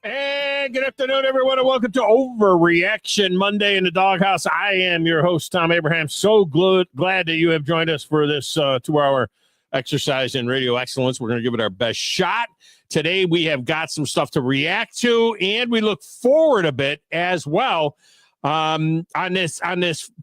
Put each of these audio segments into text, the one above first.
And good afternoon, everyone, and welcome to Overreaction Monday in the Doghouse. I am your host, Thom Abraham. So glad that you have joined us for this 2-hour exercise in radio excellence. We're going to give it our best shot. Today, we have got some stuff to react to, and we look forward a bit as well on this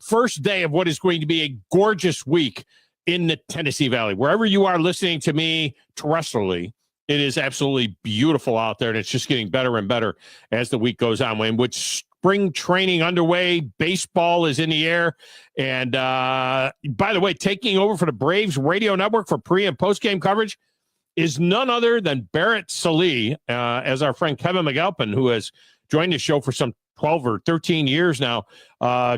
first day of what is going to be a gorgeous week in the Tennessee Valley. Wherever you are listening to me terrestrially, it is absolutely beautiful out there, and it's just getting better and better as the week goes on. When with spring training underway, baseball is in the air. And by the way, taking over for the Braves radio network for pre- and post-game coverage is none other than Barrett, Sallee, as our friend Kevin McAlpin, who has joined the show for some 12 or 13 years now,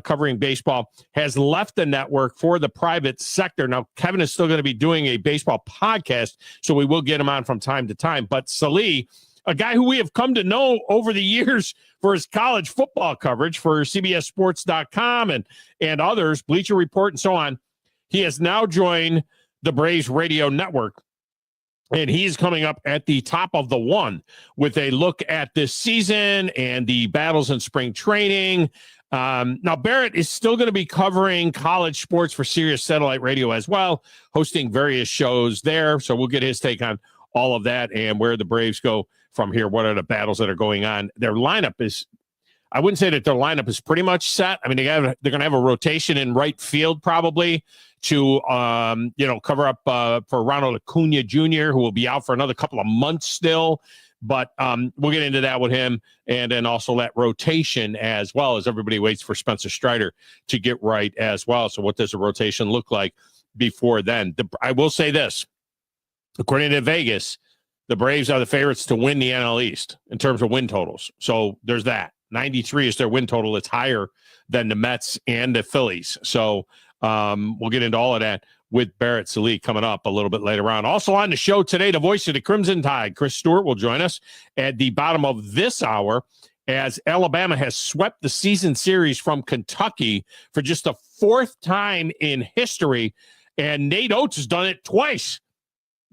covering baseball, has left the network for the private sector. Now, Kevin is still going to be doing a baseball podcast, so we will get him on from time to time. But Sallee, a guy who we have come to know over the years for his college football coverage for CBSSports.com and others, Bleacher Report and so on, he has now joined the Braves radio network. And he's coming up at the top of the one with a look at this season and the battles in spring training. Now, Barrett is still going to be covering college sports for Sirius Satellite Radio as well, hosting various shows there. So we'll get his take on all of that and where the Braves go from here. What are the battles that are going on? Their lineup is, I wouldn't say that their lineup is pretty much set. I mean, they're going to have a rotation in right field probably to, cover up for Ronald Acuna Jr., who will be out for another couple of months still. But we'll get into that with him, and then also that rotation as well as everybody waits for Spencer Strider to get right as well. So what does a rotation look like before then? I will say this. According to Vegas, the Braves are the favorites to win the NL East in terms of win totals. So there's that. 93 is their win total. It's higher than the Mets and the Phillies. So we'll get into all of that with Barrett, Sallee coming up a little bit later on. Also on the show today, the voice of the Crimson Tide, Chris Stewart, will join us at the bottom of this hour as Alabama has swept the season series from Kentucky for just the fourth time in history. And Nate Oates has done it twice.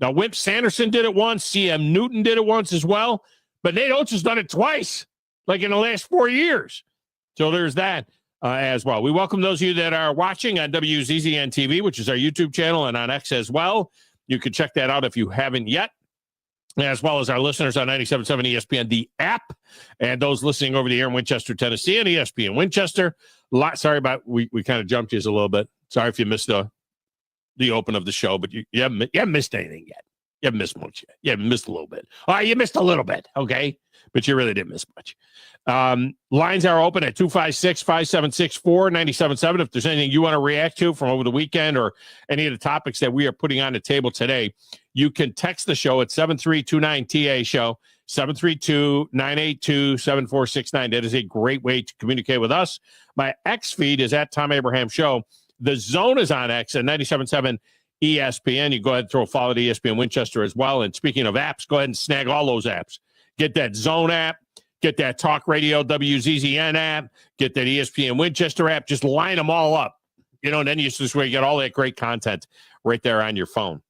Now, Wimp Sanderson did it once. C.M. Newton did it once as well. But Nate Oates has done it twice, like in the last 4 years. So there's that as well. We welcome those of you that are watching on WZZN TV, which is our YouTube channel, and on X as well. You can check that out if you haven't yet, as well as our listeners on 97.7 ESPN, the app, and those listening over the air in Winchester, Tennessee, and ESPN Winchester. Sorry about we kind of jumped you a little bit. Sorry if you missed the open of the show, but you haven't missed anything yet. You haven't missed much yet. You haven't missed a little bit. All right, you missed a little bit, okay? But you really didn't miss much. Lines are open at 256-576-4977. If there's anything you want to react to from over the weekend or any of the topics that we are putting on the table today, you can text the show at 7329-TA-SHOW, 732-982-7469. That is a great way to communicate with us. My X feed is at Thom Abraham Show. The Zone is on X at 97.7 ESPN. You go ahead and throw a follow to ESPN Winchester as well. And speaking of apps, go ahead and snag all those apps. Get that Zone app, get that Talk Radio WZZN app, get that ESPN Winchester app. Just line them all up. And then you just get all that great content right there on your phone.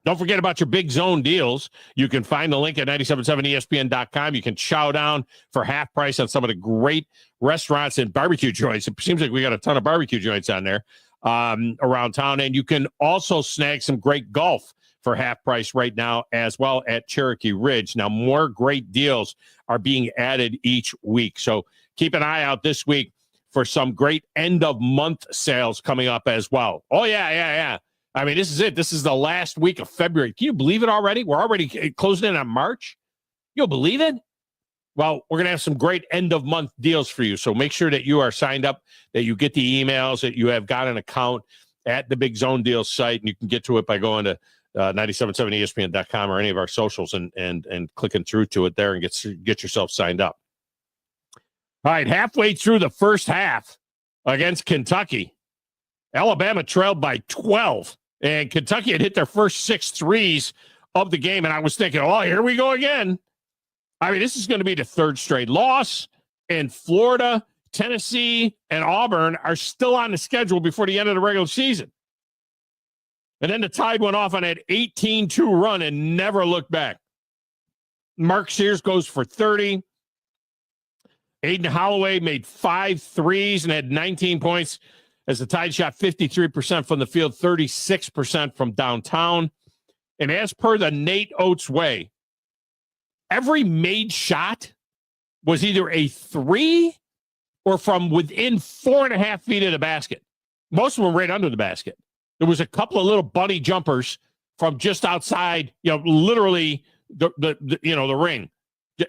Don't forget about your big Zone deals. You can find the link at 977ESPN.com. You can chow down for half price on some of the great restaurants and barbecue joints. It seems like we got a ton of barbecue joints on there around town. And you can also snag some great golf for half price right now as well at Cherokee Ridge. Now, more great deals are being added each week. So keep an eye out this week for some great end-of-month sales coming up as well. Oh, yeah. I mean, this is it. This is the last week of February. Can you believe it already? We're already closing in on March. You'll believe it? Well, we're going to have some great end-of-month deals for you. So make sure that you are signed up, that you get the emails, that you have got an account at the Big Zone Deals site, and you can get to it by going to 977ESPN.com or any of our socials and clicking through to it there and get yourself signed up. All right, halfway through the first half against Kentucky, Alabama trailed by 12, and Kentucky had hit their first 6 threes of the game, and I was thinking, oh, here we go again. I mean, this is going to be the third straight loss, and Florida, Tennessee, and Auburn are still on the schedule before the end of the regular season. And then the Tide went off on that 18-2 run and never looked back. Mark Sears goes for 30. Aiden Holloway made 5 threes and had 19 points as the Tide shot 53% from the field, 36% from downtown. And as per the Nate Oates way, every made shot was either a 3 or from within 4.5 feet of the basket. Most of them right under the basket. There was a couple of little bunny jumpers from just outside, literally the ring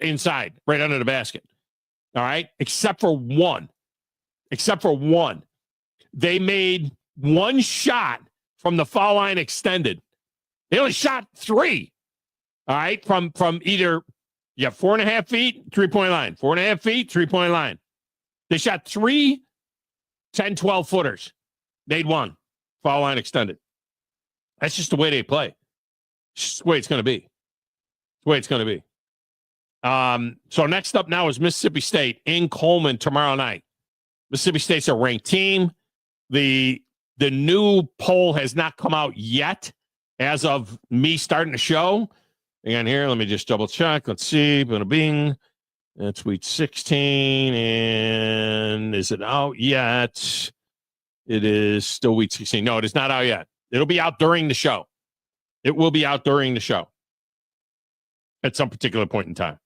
inside, right under the basket. All right. Except for one. They made one shot from the foul line extended. They only shot 3. All right. From either 4.5 feet, 3-point line, 4.5 feet, 3-point line. They shot 3 10-12 footers. Made one. Foul line extended. That's just the way they play. It's just the way it's going to be. So next up now is Mississippi State in Coleman tomorrow night. Mississippi State's a ranked team. The new poll has not come out yet as of me starting the show. Again, here, let me just double check. Let's see. Bada bing. That's week 16. And is it out yet? It is still week 16. No, it is not out yet. It'll be out during the show. It will be out during the show at some particular point in time.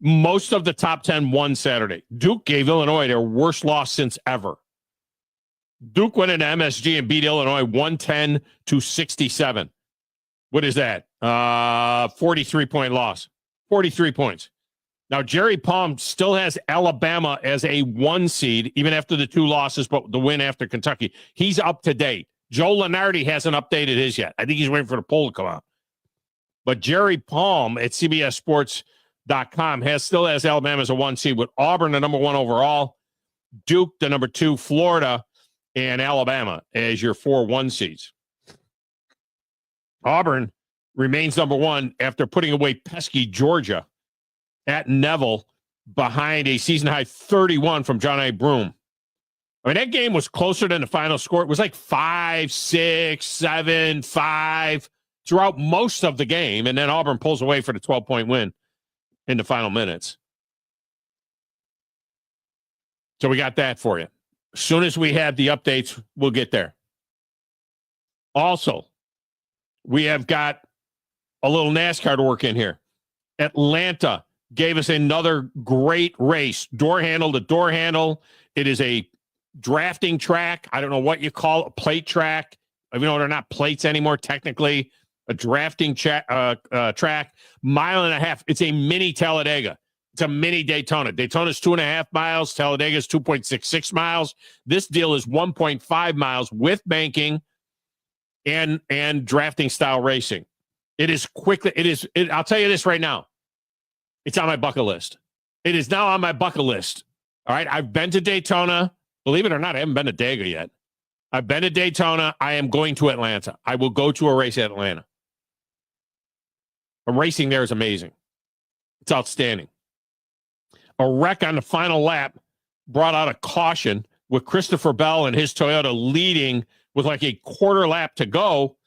Most of the top 10 won Saturday. Duke gave Illinois their worst loss since ever. Duke went into MSG and beat Illinois 110-67. What is that? 43-point loss. 43 points. Now, Jerry Palm still has Alabama as a 1 seed, even after the 2 losses, but the win after Kentucky. He's up to date. Joe Lunardi hasn't updated his yet. I think he's waiting for the poll to come out. But Jerry Palm at CBSSports.com still has Alabama as a 1 seed, with Auburn the number 1 overall, Duke the number 2, Florida, and Alabama as your 4 1 seeds. Auburn remains number 1 after putting away pesky Georgia at Neville behind a season-high 31 from John A. Broome. I mean, that game was closer than the final score. It was like 5, 6, 7, 5 throughout most of the game, and then Auburn pulls away for the 12-point win in the final minutes. So we got that for you. As soon as we have the updates, we'll get there. Also, we have got a little NASCAR to work in here. Atlanta gave us another great race, door handle to door handle. It is a drafting track. I don't know what you call it, a plate track. Even though they're not plates anymore, technically, a drafting track, 1.5 miles. It's a mini Talladega. It's a mini Daytona. Daytona's 2.5 miles. Talladega's 2.66 miles. This deal is 1.5 miles with banking and drafting style racing. It is quickly. I'll tell you this right now. It's on my bucket list. It is now on my bucket list. All right. I've been to Daytona. Believe it or not, I haven't been to Dega yet. I've been to Daytona. I am going to Atlanta. I will go to a race at Atlanta. The racing there is amazing. It's outstanding. A wreck on the final lap brought out a caution with Christopher Bell and his Toyota leading with like a quarter lap to go.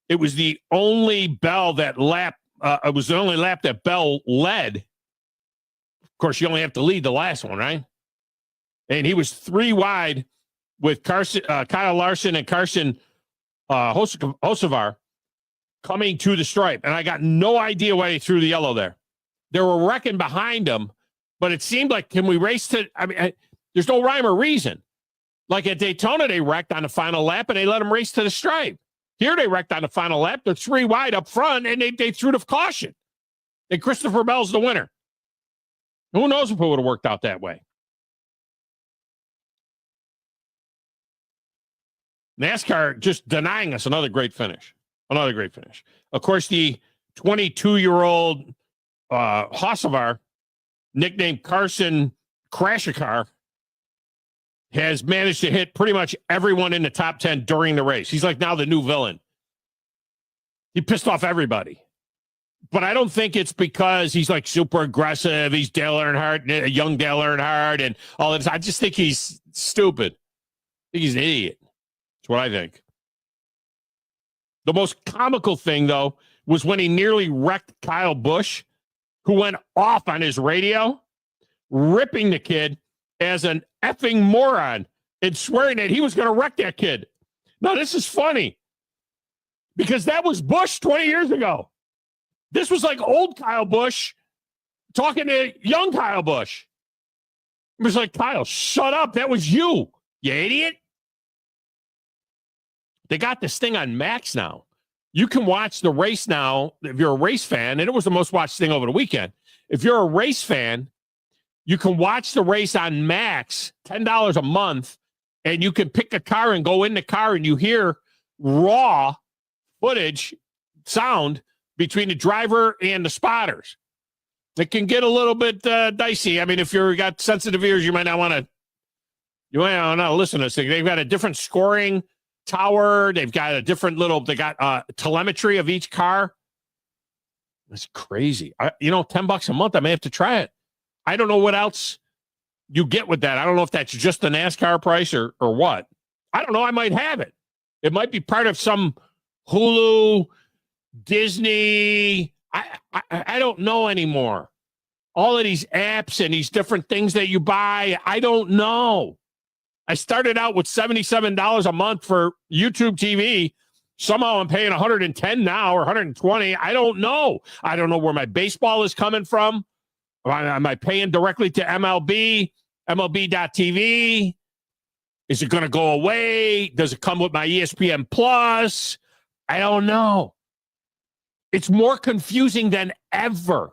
It was the only Bell that lap. It was the only lap that Bell led. Of course, you only have to lead the last one, right? And he was 3 wide with Kyle Larson and Carson Hocevar coming to the stripe. And I got no idea why he threw the yellow there. They were wrecking behind him, but it seemed like, can we race to, there's no rhyme or reason. Like at Daytona, they wrecked on the final lap and they let him race to the stripe. Here they wrecked on the final lap. They're 3 wide up front and they threw the caution. And Christopher Bell's the winner. Who knows if it would have worked out that way? NASCAR just denying us another great finish. Another great finish. Of course, the 22-year-old Hocevar, nicknamed Carson Crash-A-Car, has managed to hit pretty much everyone in the top 10 during the race. He's like now the new villain. He pissed off everybody. But I don't think it's because he's like super aggressive. He's Dale Earnhardt, young Dale Earnhardt, and all this. I just think he's stupid. I think he's an idiot. That's what I think. The most comical thing, though, was when he nearly wrecked Kyle Busch, who went off on his radio, ripping the kid as an effing moron and swearing that he was going to wreck that kid. Now, this is funny because that was Busch 20 years ago. This was like old Kyle Busch talking to young Kyle Busch. It was like, Kyle, shut up. That was you idiot. They got this thing on Max now. You can watch the race now if you're a race fan, and it was the most watched thing over the weekend. If you're a race fan, you can watch the race on Max, $10 a month, and you can pick a car and go in the car and you hear raw footage, sound between the driver and the spotters. It can get a little bit dicey. I mean, if you've got sensitive ears, you might not want to listen to this thing. They've got a different scoring tower. They've got a different they got telemetry of each car. That's crazy. $10 a month. I may have to try it. I don't know what else you get with that. I don't know if that's just the NASCAR price or what. I don't know. I might have it. It might be part of some Hulu, Disney. I don't know anymore. All of these apps and these different things that you buy, I don't know. I started out with $77 a month for YouTube TV. Somehow I'm paying $110 now or $120. I don't know. I don't know where my baseball is coming from. Am I paying directly to MLB, MLB.TV? Is it going to go away? Does it come with my ESPN Plus? I don't know. It's more confusing than ever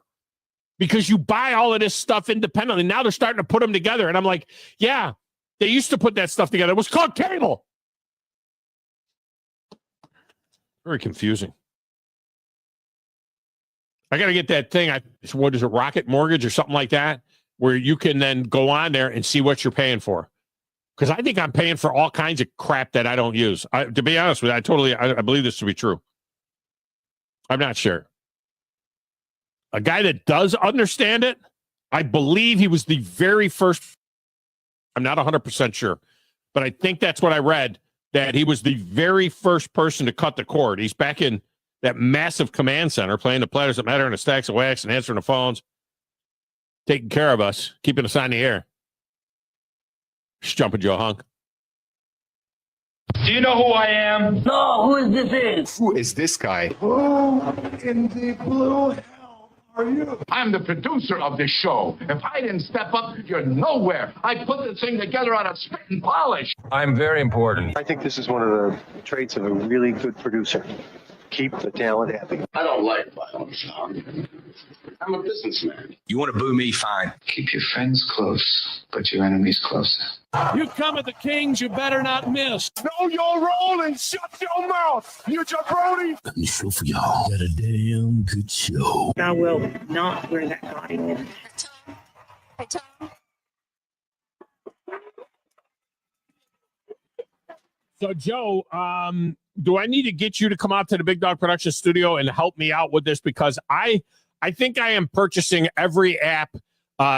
because you buy all of this stuff independently. Now they're starting to put them together. And I'm like, yeah, they used to put that stuff together. It was called cable. Very confusing. I got to get that thing. What is it, Rocket Mortgage or something like that, where you can then go on there and see what you're paying for. Because I think I'm paying for all kinds of crap that I don't use. To be honest with you, I believe this to be true. I'm not sure. A guy that does understand it, I believe he was the very first. I'm not 100% sure, but I think that's what I read, that he was the very first person to cut the cord. He's back in that massive command center, playing the Platters That Matter and the Stacks of Wax and answering the phones, taking care of us, keeping us on the air. Just jumping Joe Hunk. Do you know who I am? No, who is this? Who is this guy? Who in the blue hell are you? I'm the producer of this show. If I didn't step up, you're nowhere. I put this thing together on a spit and polish. I'm very important. I think this is one of the traits of a really good producer. Keep the talent happy. I don't like violence, Thom. I'm a businessman. You want to boo me? Fine. Keep your friends close, but your enemies closer. You come at the Kings, you better not miss. Know your role and shut your mouth, you jabroni. Let me show for y'all. Got a damn good show. I will not wear that body in. Hi, Thom. So, Joe, do I need to get you to come out to the Big Dog Production Studio and help me out with this? Because I think I am purchasing every app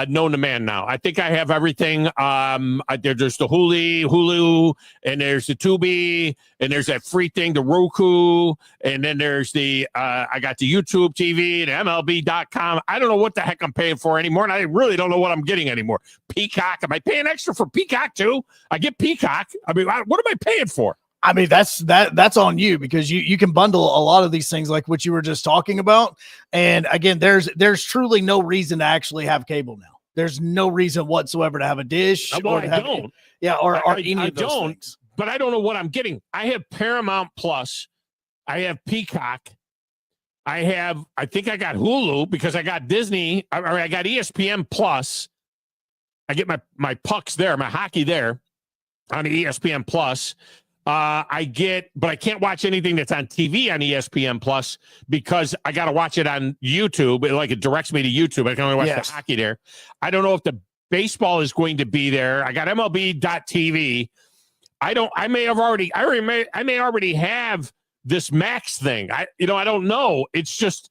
known to man now. I think I have everything. There's the Hulu, and there's the Tubi, and there's that free thing, the Roku, and then there's the I got the YouTube TV, the MLB.com. I don't know what the heck I'm paying for anymore, and I really don't know what I'm getting anymore. Peacock. Am I paying extra for Peacock too? I get Peacock. I mean, what am I paying for? I mean, that's on you, because you can bundle a lot of these things like what you were just talking about. And again, there's truly no reason to actually have cable now. There's no reason whatsoever to have a dish. Well, I don't. Or any of those things. But I don't know what I'm getting. I have Paramount Plus. I have Peacock. I think I got Hulu because I got Disney. I got ESPN Plus. I get my pucks there, my hockey there on the ESPN Plus. But I can't watch anything that's on TV on ESPN Plus because I got to watch it on YouTube. It directs me to YouTube. I can only watch the hockey there. I don't know if the baseball is going to be there. I got MLB.TV. I may already have this Max thing. I don't know. It's just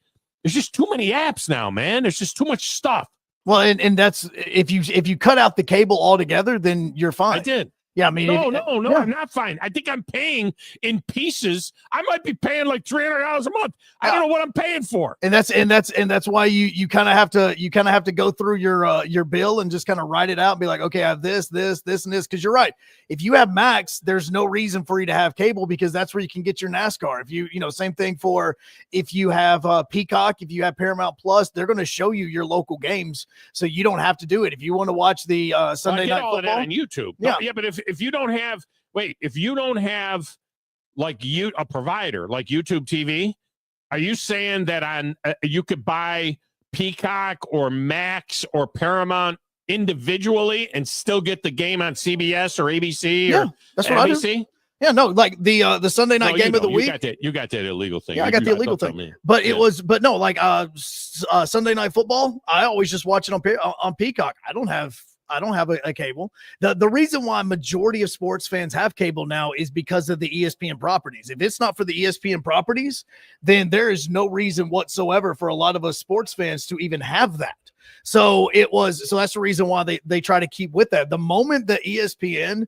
too many apps now, man. There's just too much stuff. Well, and that's if you cut out the cable altogether, then you're fine. I did. Yeah, I mean, No, I'm not fine. I think I'm paying in pieces. I might be paying like $300 a month. I don't know what I'm paying for. And that's why you kind of have to go through your bill and just kind of write it out and be like, okay, I have this, and this. Because you're right. If you have Max, there's no reason for you to have cable because that's where you can get your NASCAR. If you same thing for if you have Peacock, if you have Paramount Plus, they're going to show you your local games, so you don't have to do it. If you want to watch the Sunday night football of that on YouTube, yeah, but if you don't have like a provider like YouTube TV, are you saying that you could buy Peacock or Max or Paramount individually and still get the game on CBS or ABC or that's what NBC? I do. Yeah, no, like the Sunday night game of the week. You got that illegal thing. Yeah, I got the illegal thing. But it was, Sunday night football. I always just watch it on Peacock. I don't have a cable. The reason why majority of sports fans have cable now is because of the ESPN properties. If it's not for the ESPN properties, then there is no reason whatsoever for a lot of us sports fans to even have that. So that's the reason why they try to keep with that. The moment that ESPN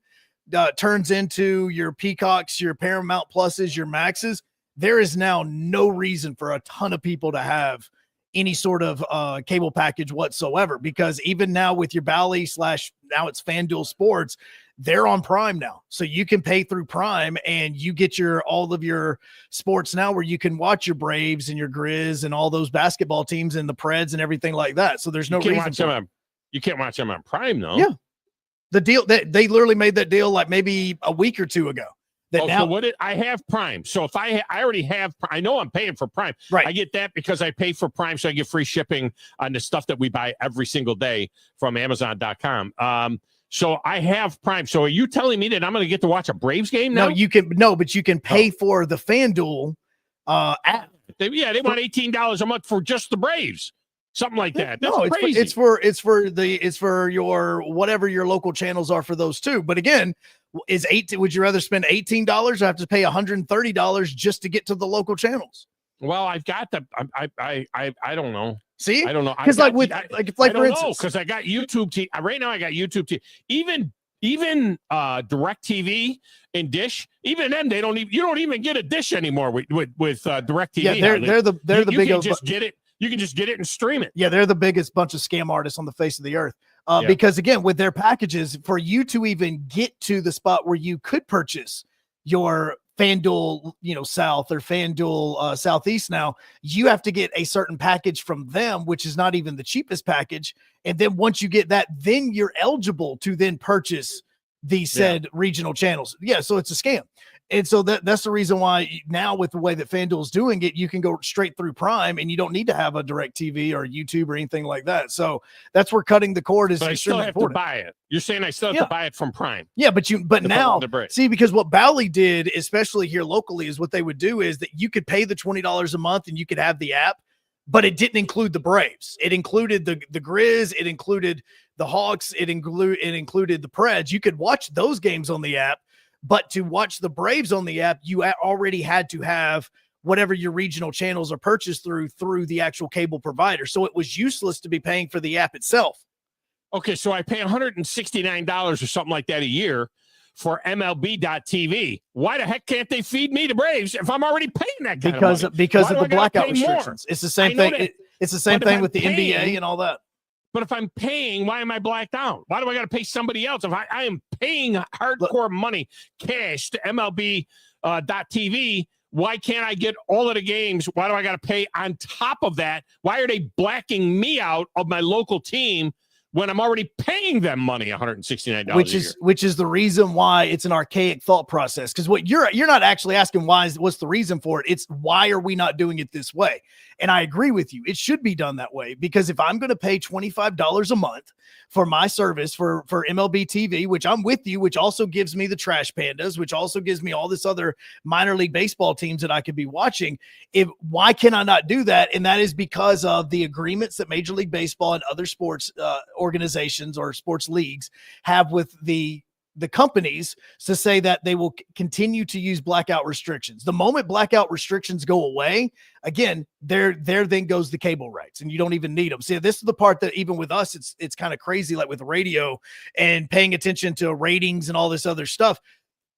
turns into your Peacocks, your Paramount Pluses, your Maxes, there is now no reason for a ton of people to have any sort of cable package whatsoever, because even now with your Bally / now it's FanDuel Sports, they're on Prime now. So you can pay through Prime and you get all of your sports now where you can watch your Braves and your Grizz and all those basketball teams and the Preds and everything like that. So there's no reason. You can't watch them on Prime though. Yeah. The deal that they literally made that deal like maybe a week or two ago. I have Prime. So if I already have, I know I'm paying for Prime. Right. I get that because I pay for Prime, so I get free shipping on the stuff that we buy every single day from Amazon.com. So I have Prime. So are you telling me that I'm going to get to watch a Braves game now? But you can pay for the FanDuel app. They want $18 a month for just the Braves. Something like that. That's crazy. It's for your whatever your local channels are for those two. But again, would you rather spend $18 or have to pay $130 just to get to the local channels? Well, I've got I don't know. See, I don't know. Because for instance, because I got YouTube TV right now. I got YouTube TV. Even Direct TV and Dish. Even them, you don't even get a dish anymore with Direct TV. Yeah, they're the biggest. You can just get it and stream it. Yeah, they're the biggest bunch of scam artists on the face of the earth. Because again, with their packages, for you to even get to the spot where you could purchase your FanDuel, South or FanDuel Southeast now, you have to get a certain package from them, which is not even the cheapest package. And then once you get that, then you're eligible to then purchase the said regional channels. Yeah, so it's a scam. And so that's the reason why now with the way that FanDuel is doing it, you can go straight through Prime and you don't need to have a Direct TV or YouTube or anything like that. So that's where cutting the cord is. But I still have important. To buy it. You're saying I still have to buy it from Prime. Yeah, but now see, because what Bally did, especially here locally, is what they would do is that you could pay the $20 a month and you could have the app, but it didn't include the Braves. It included the Grizz. It included the Hawks. It included the Preds. You could watch those games on the app. But to watch the Braves on the app, you already had to have whatever your regional channels are purchased through the actual cable provider. So it was useless to be paying for the app itself. Okay, so I pay $169 or something like that a year for MLB.TV. Why the heck can't they feed me the Braves if I'm already paying that kind of money? Because of the blackout restrictions. It's the same thing. It's the same thing with the NBA and all that. But if I'm paying, why am I blacked out? Why do I got to pay somebody else? If I am paying hardcore money, cash to MLB.TV, why can't I get all of the games? Why do I got to pay on top of that? Why are they blacking me out of my local team when I'm already paying them money, $169 which is the reason why it's an archaic thought process. Because what you're not actually asking what's the reason for it. It's why are we not doing it this way? And I agree with you. It should be done that way, because if I'm going to pay $25 a month for my service for MLB TV, which I'm with you, which also gives me the Trash Pandas, which also gives me all this other minor league baseball teams that I could be watching. Why can I not do that? And that is because of the agreements that Major League Baseball and other sports organizations or sports leagues have with the the companies to say that they will continue to use blackout restrictions. The moment blackout restrictions go away, again, there then goes the cable rights, and you don't even need them. See, this is the part that even with us, it's kind of crazy, like with radio and paying attention to ratings and all this other stuff.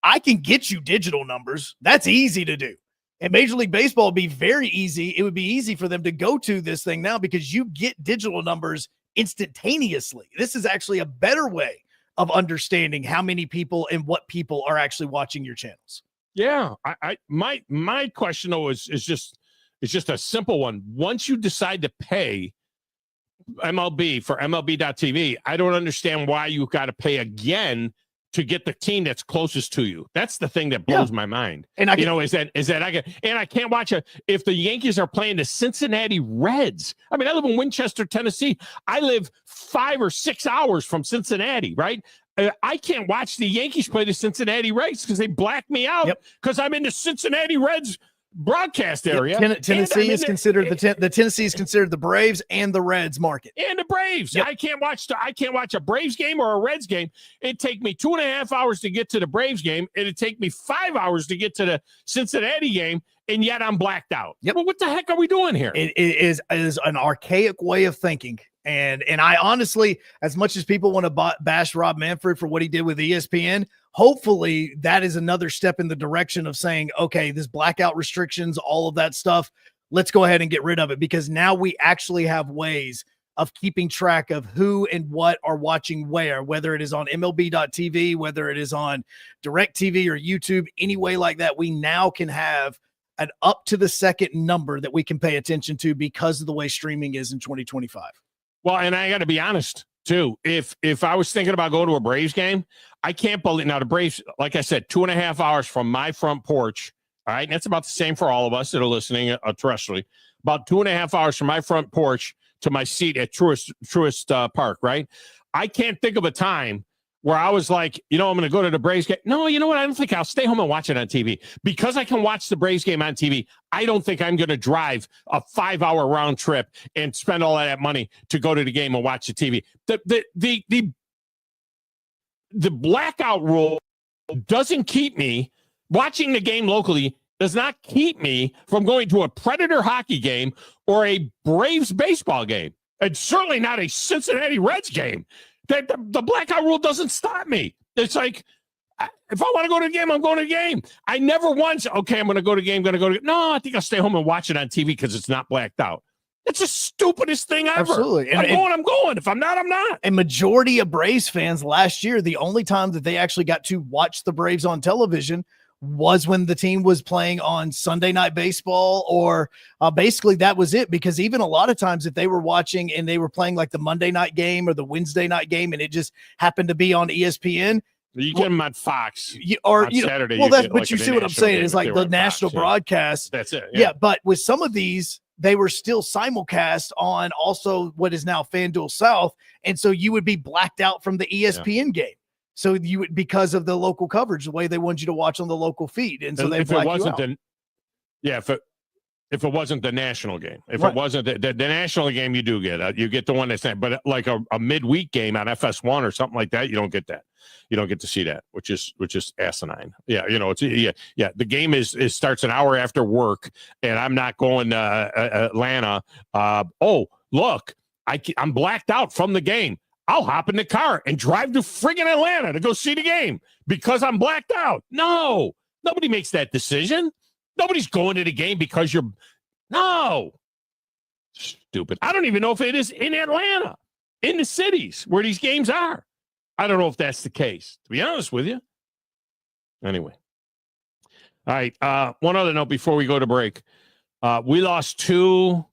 I can get you digital numbers. That's easy to do. And Major League Baseball would be very easy. It would be easy for them to go to this thing now because you get digital numbers instantaneously. This is actually a better way of understanding how many people and what people are actually watching your channels. Yeah. My question though is just a simple one. Once you decide to pay MLB for MLB.TV, I don't understand why you got to pay again to get the team that's closest to you. That's the thing that blows my mind. And is that I can't watch if the Yankees are playing the Cincinnati Reds. I mean, I live in Winchester, Tennessee. I live 5 or 6 hours from Cincinnati, right? I can't watch the Yankees play the Cincinnati Reds because they black me out because I'm in the Cincinnati Reds broadcast area. Tennessee is considered the Tennessee is considered the Braves and the Reds market. And the Braves. I can't watch a Braves game or a Reds game. It'd take me 2.5 hours to get to the Braves game. It'd take me 5 hours to get to the Cincinnati game, and yet I'm blacked out. Well, what the heck are we doing here? It is an archaic way of thinking. And I honestly, as much as people want to bash Rob Manfred for what he did with ESPN, hopefully that is another step in the direction of saying, okay, this blackout restrictions, all of that stuff, let's go ahead and get rid of it, because now we actually have ways of keeping track of who and what are watching where, whether it is on MLB.TV, whether it is on DirecTV or YouTube, any way like that. We now can have an up to the second number that we can pay attention to because of the way streaming is in 2025. Well, and I got to be honest, too. If I was thinking about going to a Braves game, I can't believe now the Braves, like I said, 2.5 hours from my front porch. All right. And that's about the same for all of us that are listening terrestrially. About 2.5 hours from my front porch to my seat at Truist Park. Right. I can't think of a time where I was like, I'm going to go to the Braves game. No, you know what? I don't think I'll stay home and watch it on TV. Because I can watch the Braves game on TV, I don't think I'm going to drive a 5-hour round trip and spend all of that money to go to the game and watch the TV. The blackout rule doesn't keep me watching the game locally, does not keep me from going to a Predator hockey game or a Braves baseball game. And certainly not a Cincinnati Reds game. The blackout rule doesn't stop me. It's like, if I want to go to the game, I'm going to the game. I never once, I'm going to go to the game, No, I think I'll stay home and watch it on TV because it's not blacked out. It's the stupidest thing ever. Absolutely. I'm going. If I'm not, I'm not. And majority of Braves fans last year, the only time that they actually got to watch the Braves on television was when the team was playing on Sunday Night Baseball, or basically that was it, because even a lot of times if they were watching and they were playing like the Monday night game or the Wednesday night game and it just happened to be on ESPN, you get them on Fox on Saturday. Well, but you see what I'm saying is like the national broadcast. That's it. Yeah, but with some of these, they were still simulcast on also what is now FanDuel South, and so you would be blacked out from the ESPN game. So you would, because of the local coverage, the way they wanted you to watch on the local feed, and so they if it wasn't if it wasn't the national game, if it wasn't the national game, you do get you get the one that's that, but like a midweek game on FS1 or something like that, you don't get that. You don't get to see that, which is asinine. Yeah, it's the game starts an hour after work, and I'm not going to Atlanta. Look, I'm blacked out from the game. I'll hop in the car and drive to friggin' Atlanta to go see the game because I'm blacked out. No, nobody makes that decision. Nobody's going to the game because stupid. I don't even know if it is in Atlanta, in the cities where these games are. I don't know if that's the case, to be honest with you. Anyway. All right. One other note before we go to break. We lost 2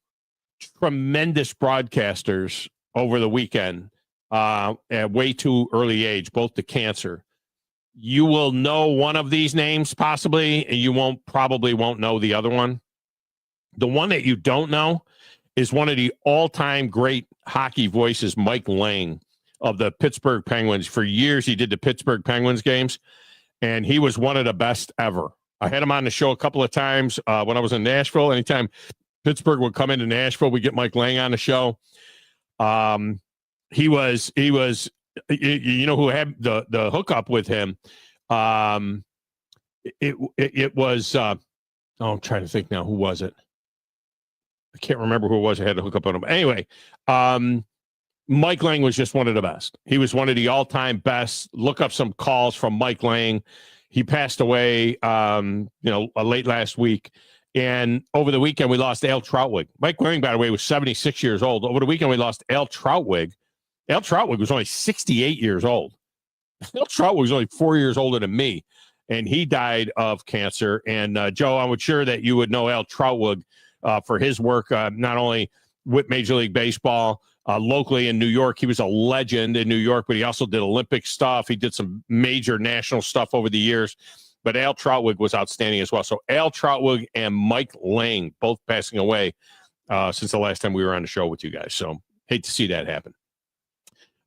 tremendous broadcasters over the weekend. At way too early age, both to cancer. You will know one of these names possibly, and you probably won't know the other one. The one that you don't know is one of the all-time great hockey voices, Mike Lange of the Pittsburgh Penguins. For years, he did the Pittsburgh Penguins games, and he was one of the best ever. I had him on the show a couple of times when I was in Nashville. Anytime Pittsburgh would come into Nashville, we get Mike Lange on the show. He was you know who had the hookup with him? It was I'm trying to think now. Who was it? I can't remember who it was. I had to hook up on him. Anyway, Mike Lang was just one of the best. He was one of the all-time best. Look up some calls from Mike Lang. He passed away, late last week. And over the weekend, we lost Al Troutwig. Mike Lang, by the way, was 76 years old. Over the weekend, we lost Al Troutwig. Al Troutwig was only 68 years old. Al Troutwig was only 4 years older than me, and he died of cancer. And, Joe, I'm sure that you would know Al Troutwig for his work, not only with Major League Baseball, locally in New York. He was a legend in New York, but he also did Olympic stuff. He did some major national stuff over the years. But Al Troutwig was outstanding as well. So Al Troutwig and Mike Lang both passing away since the last time we were on the show with you guys. So hate to see that happen.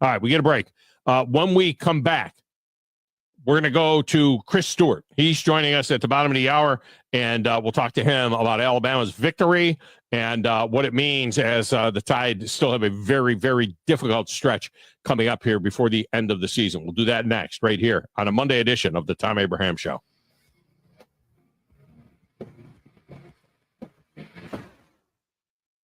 All right, we get a break. When we come back, we're going to go to Chris Stewart. He's joining us at the bottom of the hour, and we'll talk to him about Alabama's victory and what it means as the Tide still have a very, very difficult stretch coming up here before the end of the season. We'll do that next right here on a Monday edition of the Thom Abraham Show.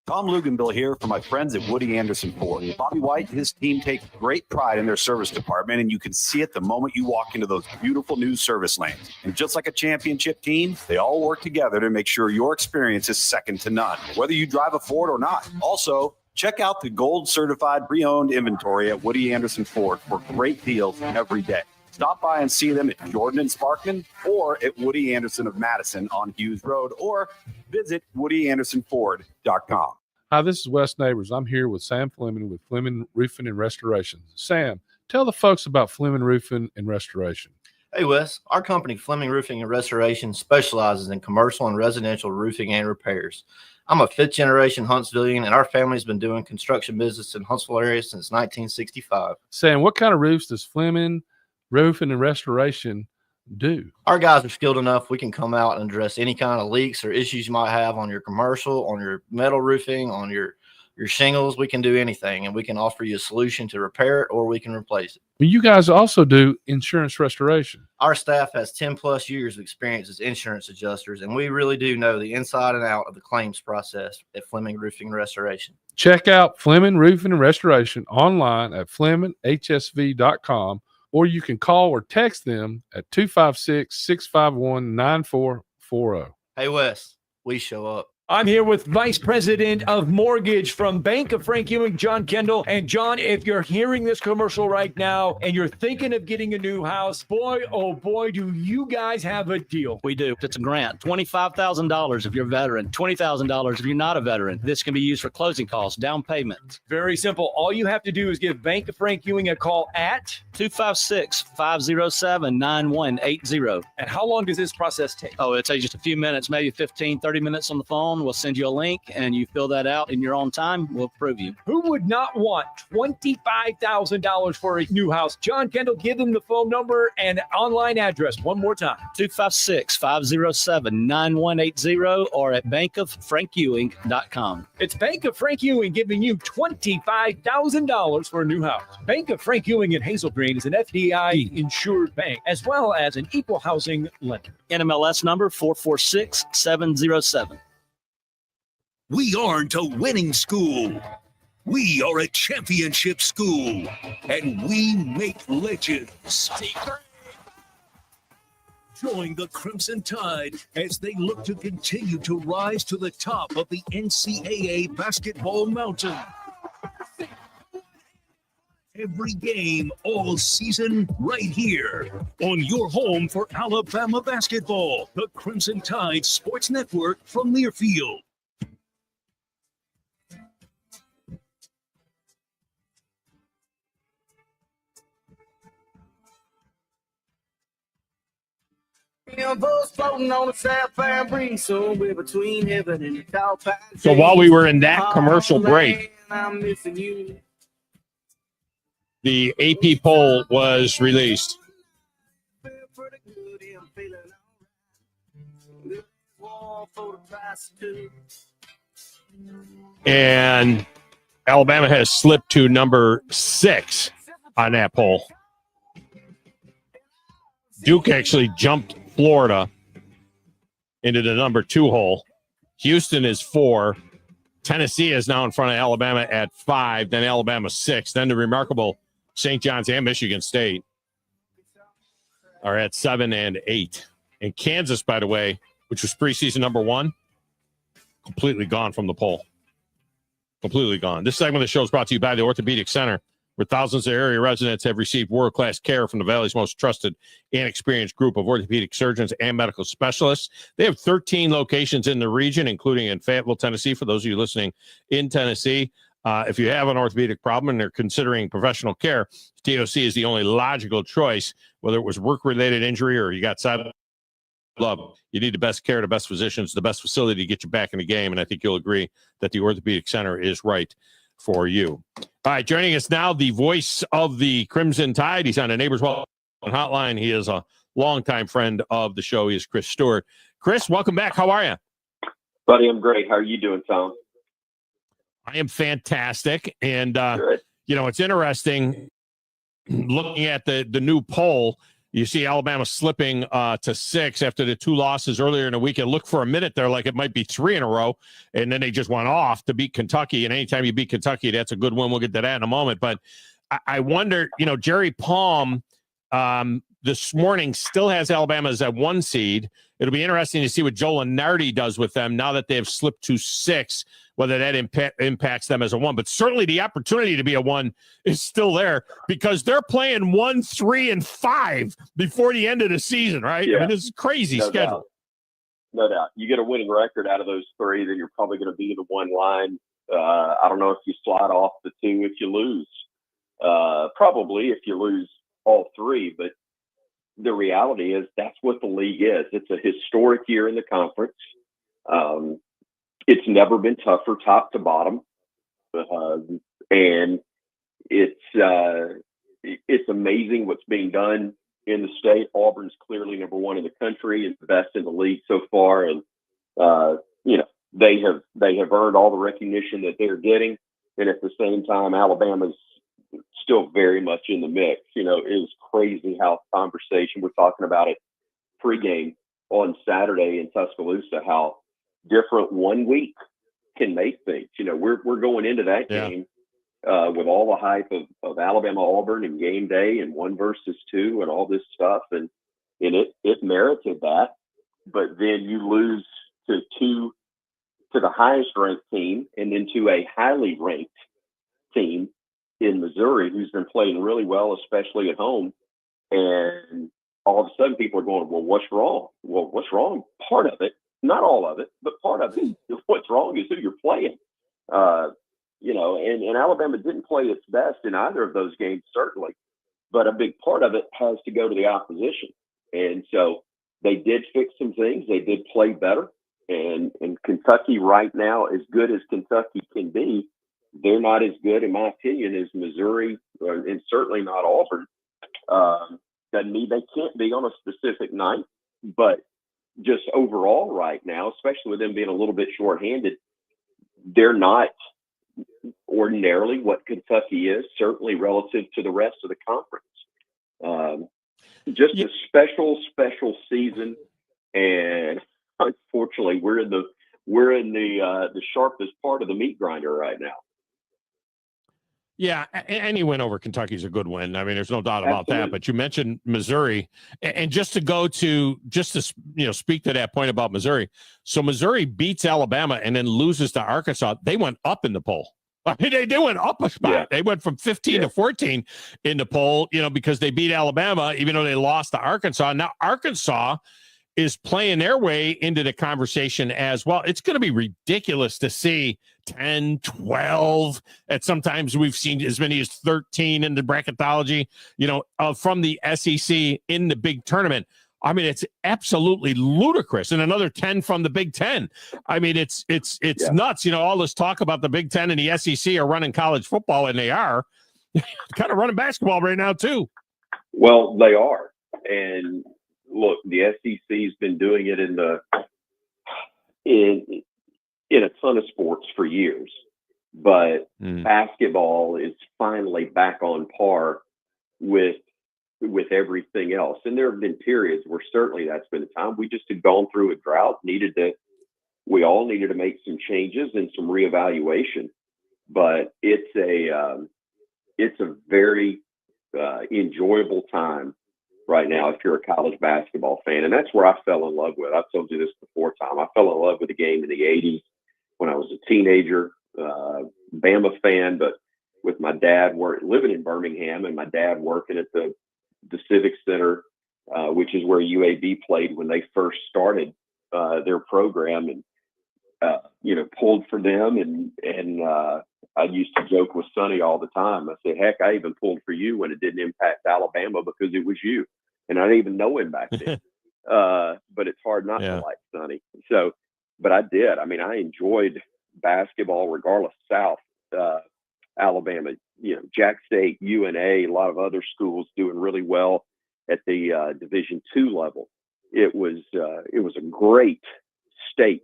Tom Luganville here for my friends at Woody Anderson Ford. Bobby White and his team take great pride in their service department, and you can see it the moment you walk into those beautiful new service lanes. And just like a championship team, they all work together to make sure your experience is second to none, whether you drive a Ford or not. Also, check out the gold certified pre-owned inventory at Woody Anderson Ford for great deals every day. Stop by and see them at Jordan and Sparkman or at Woody Anderson of Madison on Hughes Road, or visit WoodyAndersonFord.com. Hi, this is Wes Neighbors. I'm here with Sam Fleming with Fleming Roofing and Restoration. Sam, tell the folks about Fleming Roofing and Restoration. Hey, Wes. Our company, Fleming Roofing and Restoration, specializes in commercial and residential roofing and repairs. I'm a fifth-generation Huntsvillian, and our family's been doing construction business in Huntsville area since 1965. Sam, what kind of roofs does Fleming Roofing and Restoration do? Our guys are skilled enough. We can come out and address any kind of leaks or issues you might have on your commercial, on your metal roofing, on your shingles. We can do anything, and we can offer you a solution to repair it, or we can replace it. You guys also do insurance restoration. Our staff has 10 plus years of experience as insurance adjusters, and we really do know the inside and out of the claims process at Fleming Roofing and Restoration. Check out Fleming Roofing and Restoration online at FlemingHSV.com, or you can call or text them at 256-651-9440. Hey, Wes, we show up. I'm here with Vice President of Mortgage from Bank of Frank Ewing, John Kendall. And John, if you're hearing this commercial right now and you're thinking of getting a new house, boy, oh boy, do you guys have a deal. We do. It's a grant. $25,000 if you're a veteran, $20,000 if you're not a veteran. This can be used for closing costs, down payment. Very simple. All you have to do is give Bank of Frank Ewing a call at 256-507-9180. And how long does this process take? Oh, it takes just a few minutes, maybe 15, 30 minutes on the phone. We'll send you a link and you fill that out in your own time. We'll approve you. Who would not want $25,000 for a new house? John Kendall, give them the phone number and online address one more time. 256-507-9180 or at bankoffrankewing.com. It's Bank of Frank Ewing giving you $25,000 for a new house. Bank of Frank Ewing in Hazel Green is an FDI insured bank as well as an equal housing lender. NMLS number 446707. We aren't a winning school. We are a championship school, and we make legends. Join the Crimson Tide as they look to continue to rise to the top of the NCAA basketball mountain. Every game, all season, right here on your home for Alabama basketball, the Crimson Tide Sports Network from Learfield. So while we were in that commercial break, the AP poll was released. And Alabama has slipped to number 6 on that poll. Duke actually jumped Florida into the number 2 hole. Houston is 4. Tennessee is now in front of Alabama at 5. Then Alabama 6. Then the remarkable St. John's and Michigan State are at 7 and 8. And Kansas, by the way, which was preseason number 1, completely gone from the poll. Completely gone. This segment of the show is brought to you by the Orthopedic Center, where thousands of area residents have received world-class care from the Valley's most trusted and experienced group of orthopedic surgeons and medical specialists. They have 13 locations in the region, including in Fayetteville, Tennessee, for those of you listening in Tennessee. If you have an orthopedic problem and they're considering professional care, TOC is the only logical choice, whether it was work-related injury or you got side love. You need the best care, the best physicians, the best facility to get you back in the game, and I think you'll agree that the Orthopedic Center is right for you. All right, joining us now, the voice of the Crimson Tide. He's on the Neighbors Well Hotline. He is a longtime friend of the show. He is Chris Stewart. Chris, welcome back. How are you? Buddy, I'm great. How are you doing, Thom? I am fantastic. And, it's interesting looking at the new poll. You see Alabama slipping to 6 after the 2 losses earlier in the week. It looked for a minute there like it might be 3 in a row, and then they just went off to beat Kentucky. And anytime you beat Kentucky, that's a good win. We'll get to that in a moment. But I wonder, Jerry Palm this morning still has Alabama as that 1 seed. It'll be interesting to see what Joe Lunardi does with them now that they have slipped to 6, whether that impacts them as a 1. But certainly the opportunity to be a 1 is still there because they're playing 1, 3, and 5 before the end of the season, right? Yeah. I mean, this is a crazy schedule. No doubt. You get a winning record out of those 3, then you're probably going to be the 1 line. I don't know if you slide off the 2 if you lose. Probably if you lose all 3, but the reality is that's what the league is. It's a historic year in the conference. It's never been tougher top to bottom. And it's amazing what's being done in the state. Auburn's clearly number 1 in the country and the best in the league so far. And, they have earned all the recognition that they're getting. And at the same time, Alabama's still very much in the mix. It was crazy how conversation, we're talking about it pregame on Saturday in Tuscaloosa, how different 1 week can make things. We're going into that game with all the hype of Alabama Auburn and game day and 1 versus 2 and all this stuff. And it merited that. But then you lose to the highest ranked team and then to a highly ranked team in Missouri who's been playing really well, especially at home. And all of a sudden people are going, well, what's wrong? Well, what's wrong? Part of it, not all of it, but part of it, what's wrong is who you're playing. And Alabama didn't play its best in either of those games, certainly, but a big part of it has to go to the opposition. And so they did fix some things. They did play better. And Kentucky right now, as good as Kentucky can be, they're not as good, in my opinion, as Missouri, and certainly not Auburn. Doesn't mean they can't be on a specific night, but just overall right now, especially with them being a little bit shorthanded, they're not ordinarily what Kentucky is, certainly relative to the rest of the conference. Just a special season, and unfortunately, we're in the sharpest part of the meat grinder right now. Yeah, any win over Kentucky is a good win. I mean, there's no doubt about that. But you mentioned Missouri, and just to speak to that point about Missouri. So Missouri beats Alabama and then loses to Arkansas. They went up in the poll. I mean, they went up a spot. Yeah. They went from 15 to 14 in the poll, because they beat Alabama, even though they lost to Arkansas. Now Arkansas is playing their way into the conversation as well. It's going to be ridiculous to see 10, 12, and sometimes we've seen as many as 13 in the bracketology, from the SEC in the big tournament. I mean, it's absolutely ludicrous. And another 10 from the Big Ten. I mean, it's nuts. All this talk about the Big Ten and the SEC are running college football, and they are kind of running basketball right now too. Well, they are. And look, the SEC's been doing it in a ton of sports for years, but basketball is finally back on par with everything else. And there have been periods where certainly that's been the time. We just had gone through a drought, we all needed to make some changes and some reevaluation. But it's a very enjoyable time right now if you're a college basketball fan. And that's where I fell in love with. I've told you this before, Tom. I fell in love with the game in the 80s when I was a teenager, Bama fan, but with my dad living in Birmingham and my dad working at the Civic Center, which is where UAB played when they first started their program, and pulled for them. And I used to joke with Sonny all the time. I said, heck, I even pulled for you when it didn't impact Alabama because it was you. And I didn't even know him back then. But it's hard not to like Sonny. So, but I did. I mean, I enjoyed basketball regardless of South, Alabama, Jack State, UNA, a lot of other schools doing really well at the Division II level. It was a great state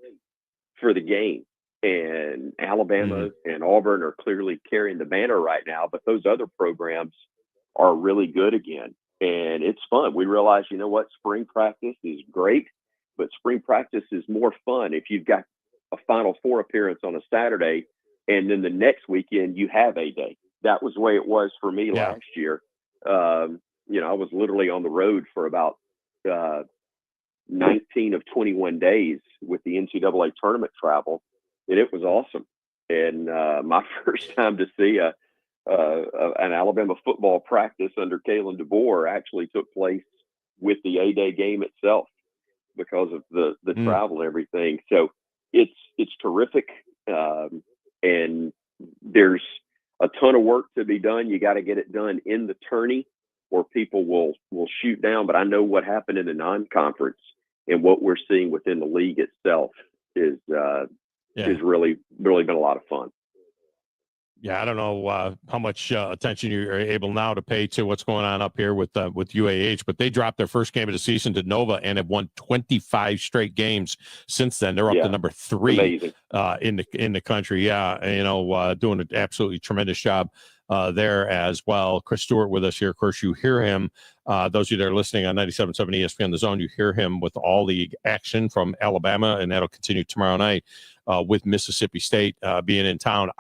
for the game. And Alabama and Auburn are clearly carrying the banner right now, but those other programs are really good again. And it's fun. We realize, spring practice is great, but spring practice is more fun if you've got a Final Four appearance on a Saturday and then the next weekend you have a day. That was the way it was for me last year. I was literally on the road for about 19 of 21 days with the NCAA tournament travel. And it was awesome. And my first time to see an Alabama football practice under Kalen DeBoer actually took place with the A-Day game itself because of the travel and everything. So it's terrific. And there's a ton of work to be done. You got to get it done in the tourney or people will shoot down. But I know what happened in the non-conference and what we're seeing within the league itself is really, really been a lot of fun. Yeah, I don't know how much attention you're able now to pay to what's going on up here with UAH, but they dropped their first game of the season to Nova and have won 25 straight games since then. They're up to number 3 in the country. Yeah, doing an absolutely tremendous job there as well. Chris Stewart with us here. Of course, you hear him. Those of you that are listening on 97.7 ESPN The Zone, you hear him with all the action from Alabama, and that'll continue tomorrow night with Mississippi State being in town.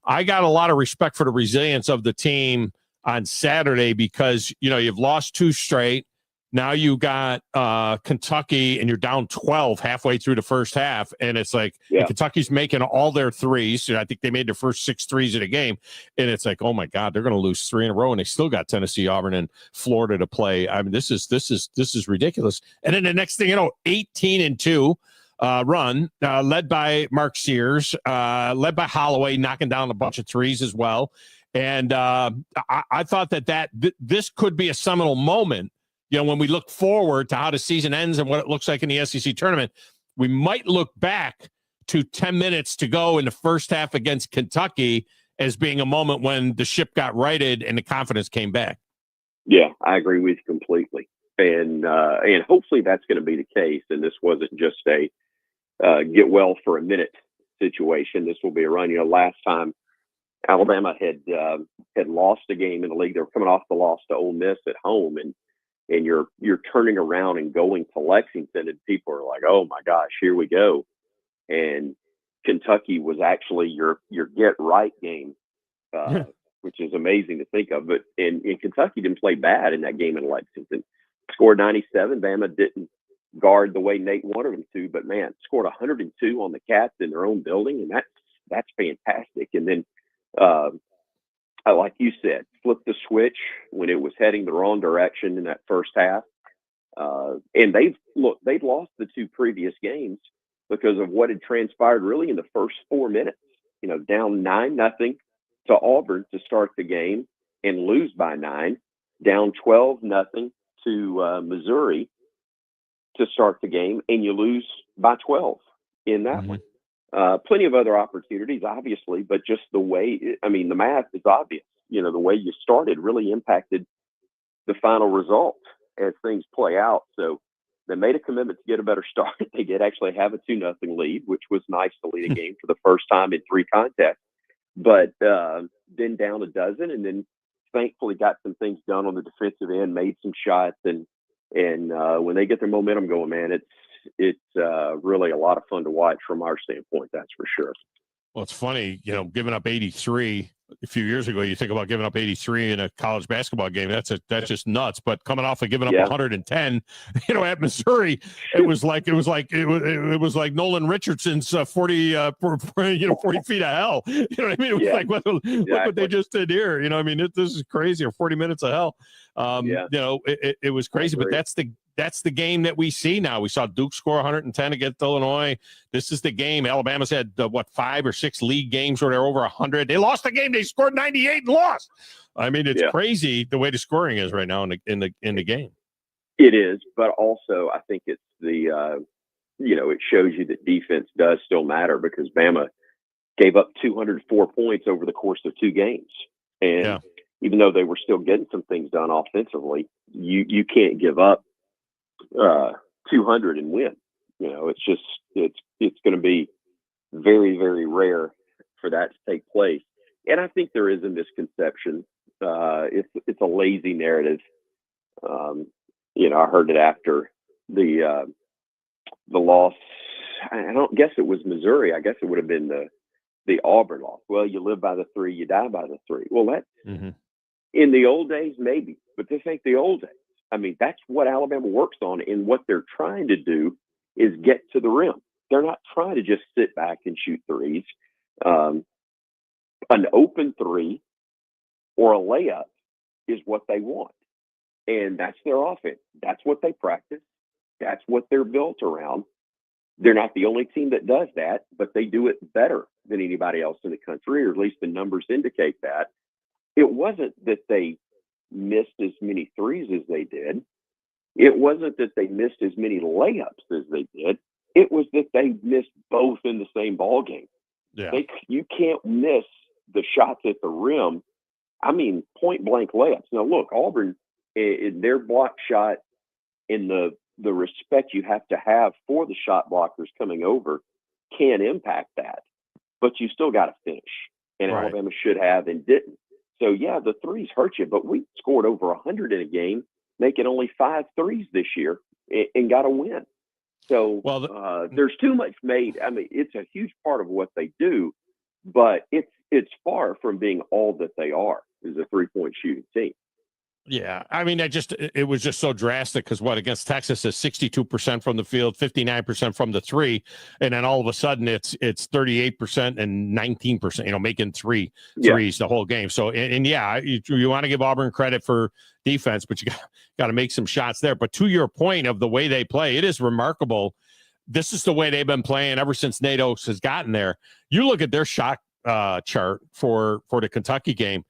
I got a lot of respect for the resilience of the team on Saturday because, you've lost 2 straight. Now you got Kentucky and you're down 12 halfway through the first half. And it's like Kentucky's making all their threes. I think they made their first 6 threes in a game. And it's like, oh my God, they're going to lose 3 in a row. And they still got Tennessee, Auburn, and Florida to play. I mean, this is ridiculous. And then the next thing 18-2. Run led by Mark Sears, led by Holloway, knocking down a bunch of threes as well. And I thought that this could be a seminal moment. When we look forward to how the season ends and what it looks like in the SEC tournament, we might look back to 10 minutes to go in the first half against Kentucky as being a moment when the ship got righted and the confidence came back. Yeah, I agree with you completely. And hopefully that's going to be the case. And this wasn't just a get well for a minute situation. This will be a run. Last time Alabama had lost a game in the league, they were coming off the loss to Ole Miss at home, and you're turning around and going to Lexington, and people are like, "Oh my gosh, here we go!" And Kentucky was actually your get right game, which is amazing to think of. But and Kentucky didn't play bad in that game in Lexington. Scored 97. Bama didn't guard the way Nate wanted them to, but man, scored 102 on the Cats in their own building, and that's fantastic. And then, like you said, flip the switch when it was heading the wrong direction in that first half. And they'd lost the 2 previous games because of what had transpired really in the first 4 minutes. Down 9-0 to Auburn to start the game and lose by 9, down 12-0 to Missouri to start the game, and you lose by 12 in that one. Plenty of other opportunities, obviously, but just the way, the math is obvious. The way you started really impacted the final result as things play out. So they made a commitment to get a better start. They did actually have a 2-0 lead, which was nice to lead a game for the first time in 3 contests, but then down a dozen and then thankfully got some things done on the defensive end, made some shots, and when they get their momentum going, man, it's really a lot of fun to watch from our standpoint. That's for sure. Well, it's funny, giving up 83 a few years ago. You think about giving up 83 in a college basketball game. That's just nuts. But coming off of giving up 110, at Missouri, it was like Nolan Richardson's 40 feet of hell. You know what I mean? It was like, look what they just did here. This is crazy. Or 40 minutes of hell. It was crazy. But that's the game that we see now. We saw Duke score 110 against Illinois. This is the game. Alabama's had 5 or 6 league games where they're over 100. They lost the game. They scored 98 and lost. It's crazy the way the scoring is right now in the game. It is, but also I think it's the it shows you that defense does still matter, because Bama gave up 204 points over the course of 2 games, and even though they were still getting some things done offensively, you can't give up 200 and win. It's going to be very, very rare for that to take place. And I think there is a misconception. It's a lazy narrative. I heard it after the loss. I don't guess it was Missouri. I guess it would have been the Auburn loss. Well, you live by the 3, you die by the 3. Well, that's in the old days, maybe, but this ain't the old days. That's what Alabama works on, and what they're trying to do is get to the rim. They're not trying to just sit back and shoot threes. An open 3 or a layup is what they want, and that's their offense. That's what they practice. That's what they're built around. They're not the only team that does that, but they do it better than anybody else in the country, or at least the numbers indicate that. It wasn't that they missed as many threes as they did. It wasn't that they missed as many layups as they did. It was that they missed both in the same ball game. Yeah. You can't miss the shots at the rim. Point blank layups. Now look, Auburn, in their block shot, in the respect you have to have for the shot blockers coming over, can impact that, but you still got to finish. And Right. Alabama should have and didn't. So, the threes hurt you, but we scored over 100 in a game, making only 5 threes this year, and got a win. So there's too much made. It's a huge part of what they do, but it's far from being all that they are, is a 3-point shooting team. Yeah, it was just so drastic, because against Texas is 62% from the field, 59% from the 3, and then all of a sudden it's 38% and 19%, making threes the whole game. So you want to give Auburn credit for defense, but you got to make some shots there. But to your point of the way they play, it is remarkable. This is the way they've been playing ever since Nate Oates has gotten there. You look at their shot chart for the Kentucky game.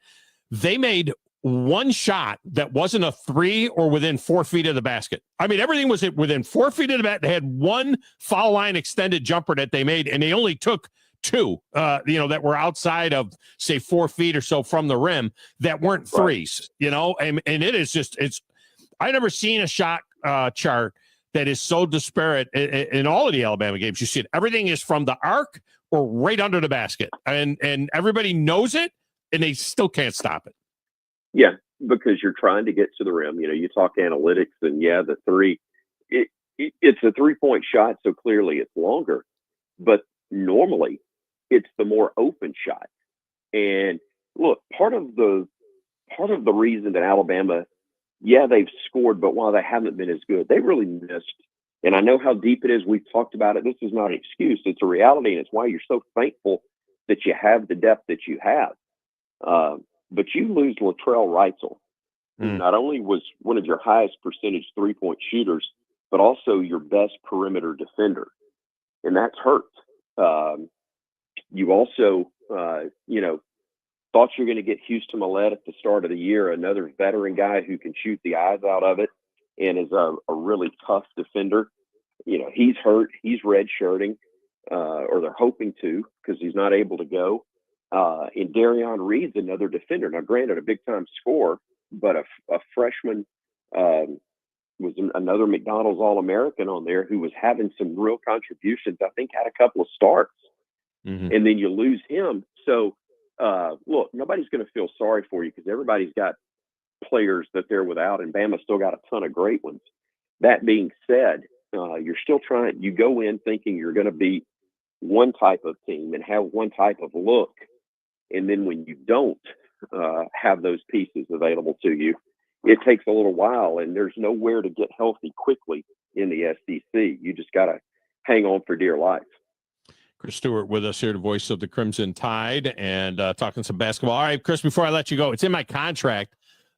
They made one shot that wasn't a 3 or within 4 feet of the basket. Everything was within 4 feet of the basket. They had one foul line extended jumper that they made, and they only took 2, that were outside of, say, 4 feet or so from the rim that weren't threes, and it is just, I've never seen a shot chart that is so disparate in all of the Alabama games. You see it. Everything is from the arc or right under the basket, and everybody knows it, and they still can't stop it. Yeah, because you're trying to get to the rim. You talk analytics, and the 3, it's a 3-point shot, so clearly it's longer. But normally, it's the more open shot. And look, part of the reason that Alabama, they've scored, but while they haven't been as good, they really missed. And I know how deep it is. We've talked about it. This is not an excuse. It's a reality, and it's why you're so thankful that you have the depth that you have. But you lose Latrell Reitzel, who not only was one of your highest percentage 3-point shooters, but also your best perimeter defender. And that's hurt. You also, thought you were going to get Houston Millett at the start of the year, another veteran guy who can shoot the eyes out of it and is a really tough defender. He's hurt. He's redshirting, or they're hoping to, because he's not able to go. And Darion Reed's another defender. Now, granted, a big-time scorer, but a freshman, was another McDonald's All-American on there who was having some real contributions. I think had a couple of starts. And then you lose him. So look, nobody's going to feel sorry for you because everybody's got players that they're without, and Bama's still got a ton of great ones. That being said, you're still trying. You go in thinking you're going to beat one type of team and have one type of look, and then when you don't have those pieces available to you, it takes a little while, and there's nowhere to get healthy quickly in the SEC. You just got to hang on for dear life. Chris Stewart with us here, the voice of the Crimson Tide, and talking some basketball. All right, Chris, before I let you go, it's in my contract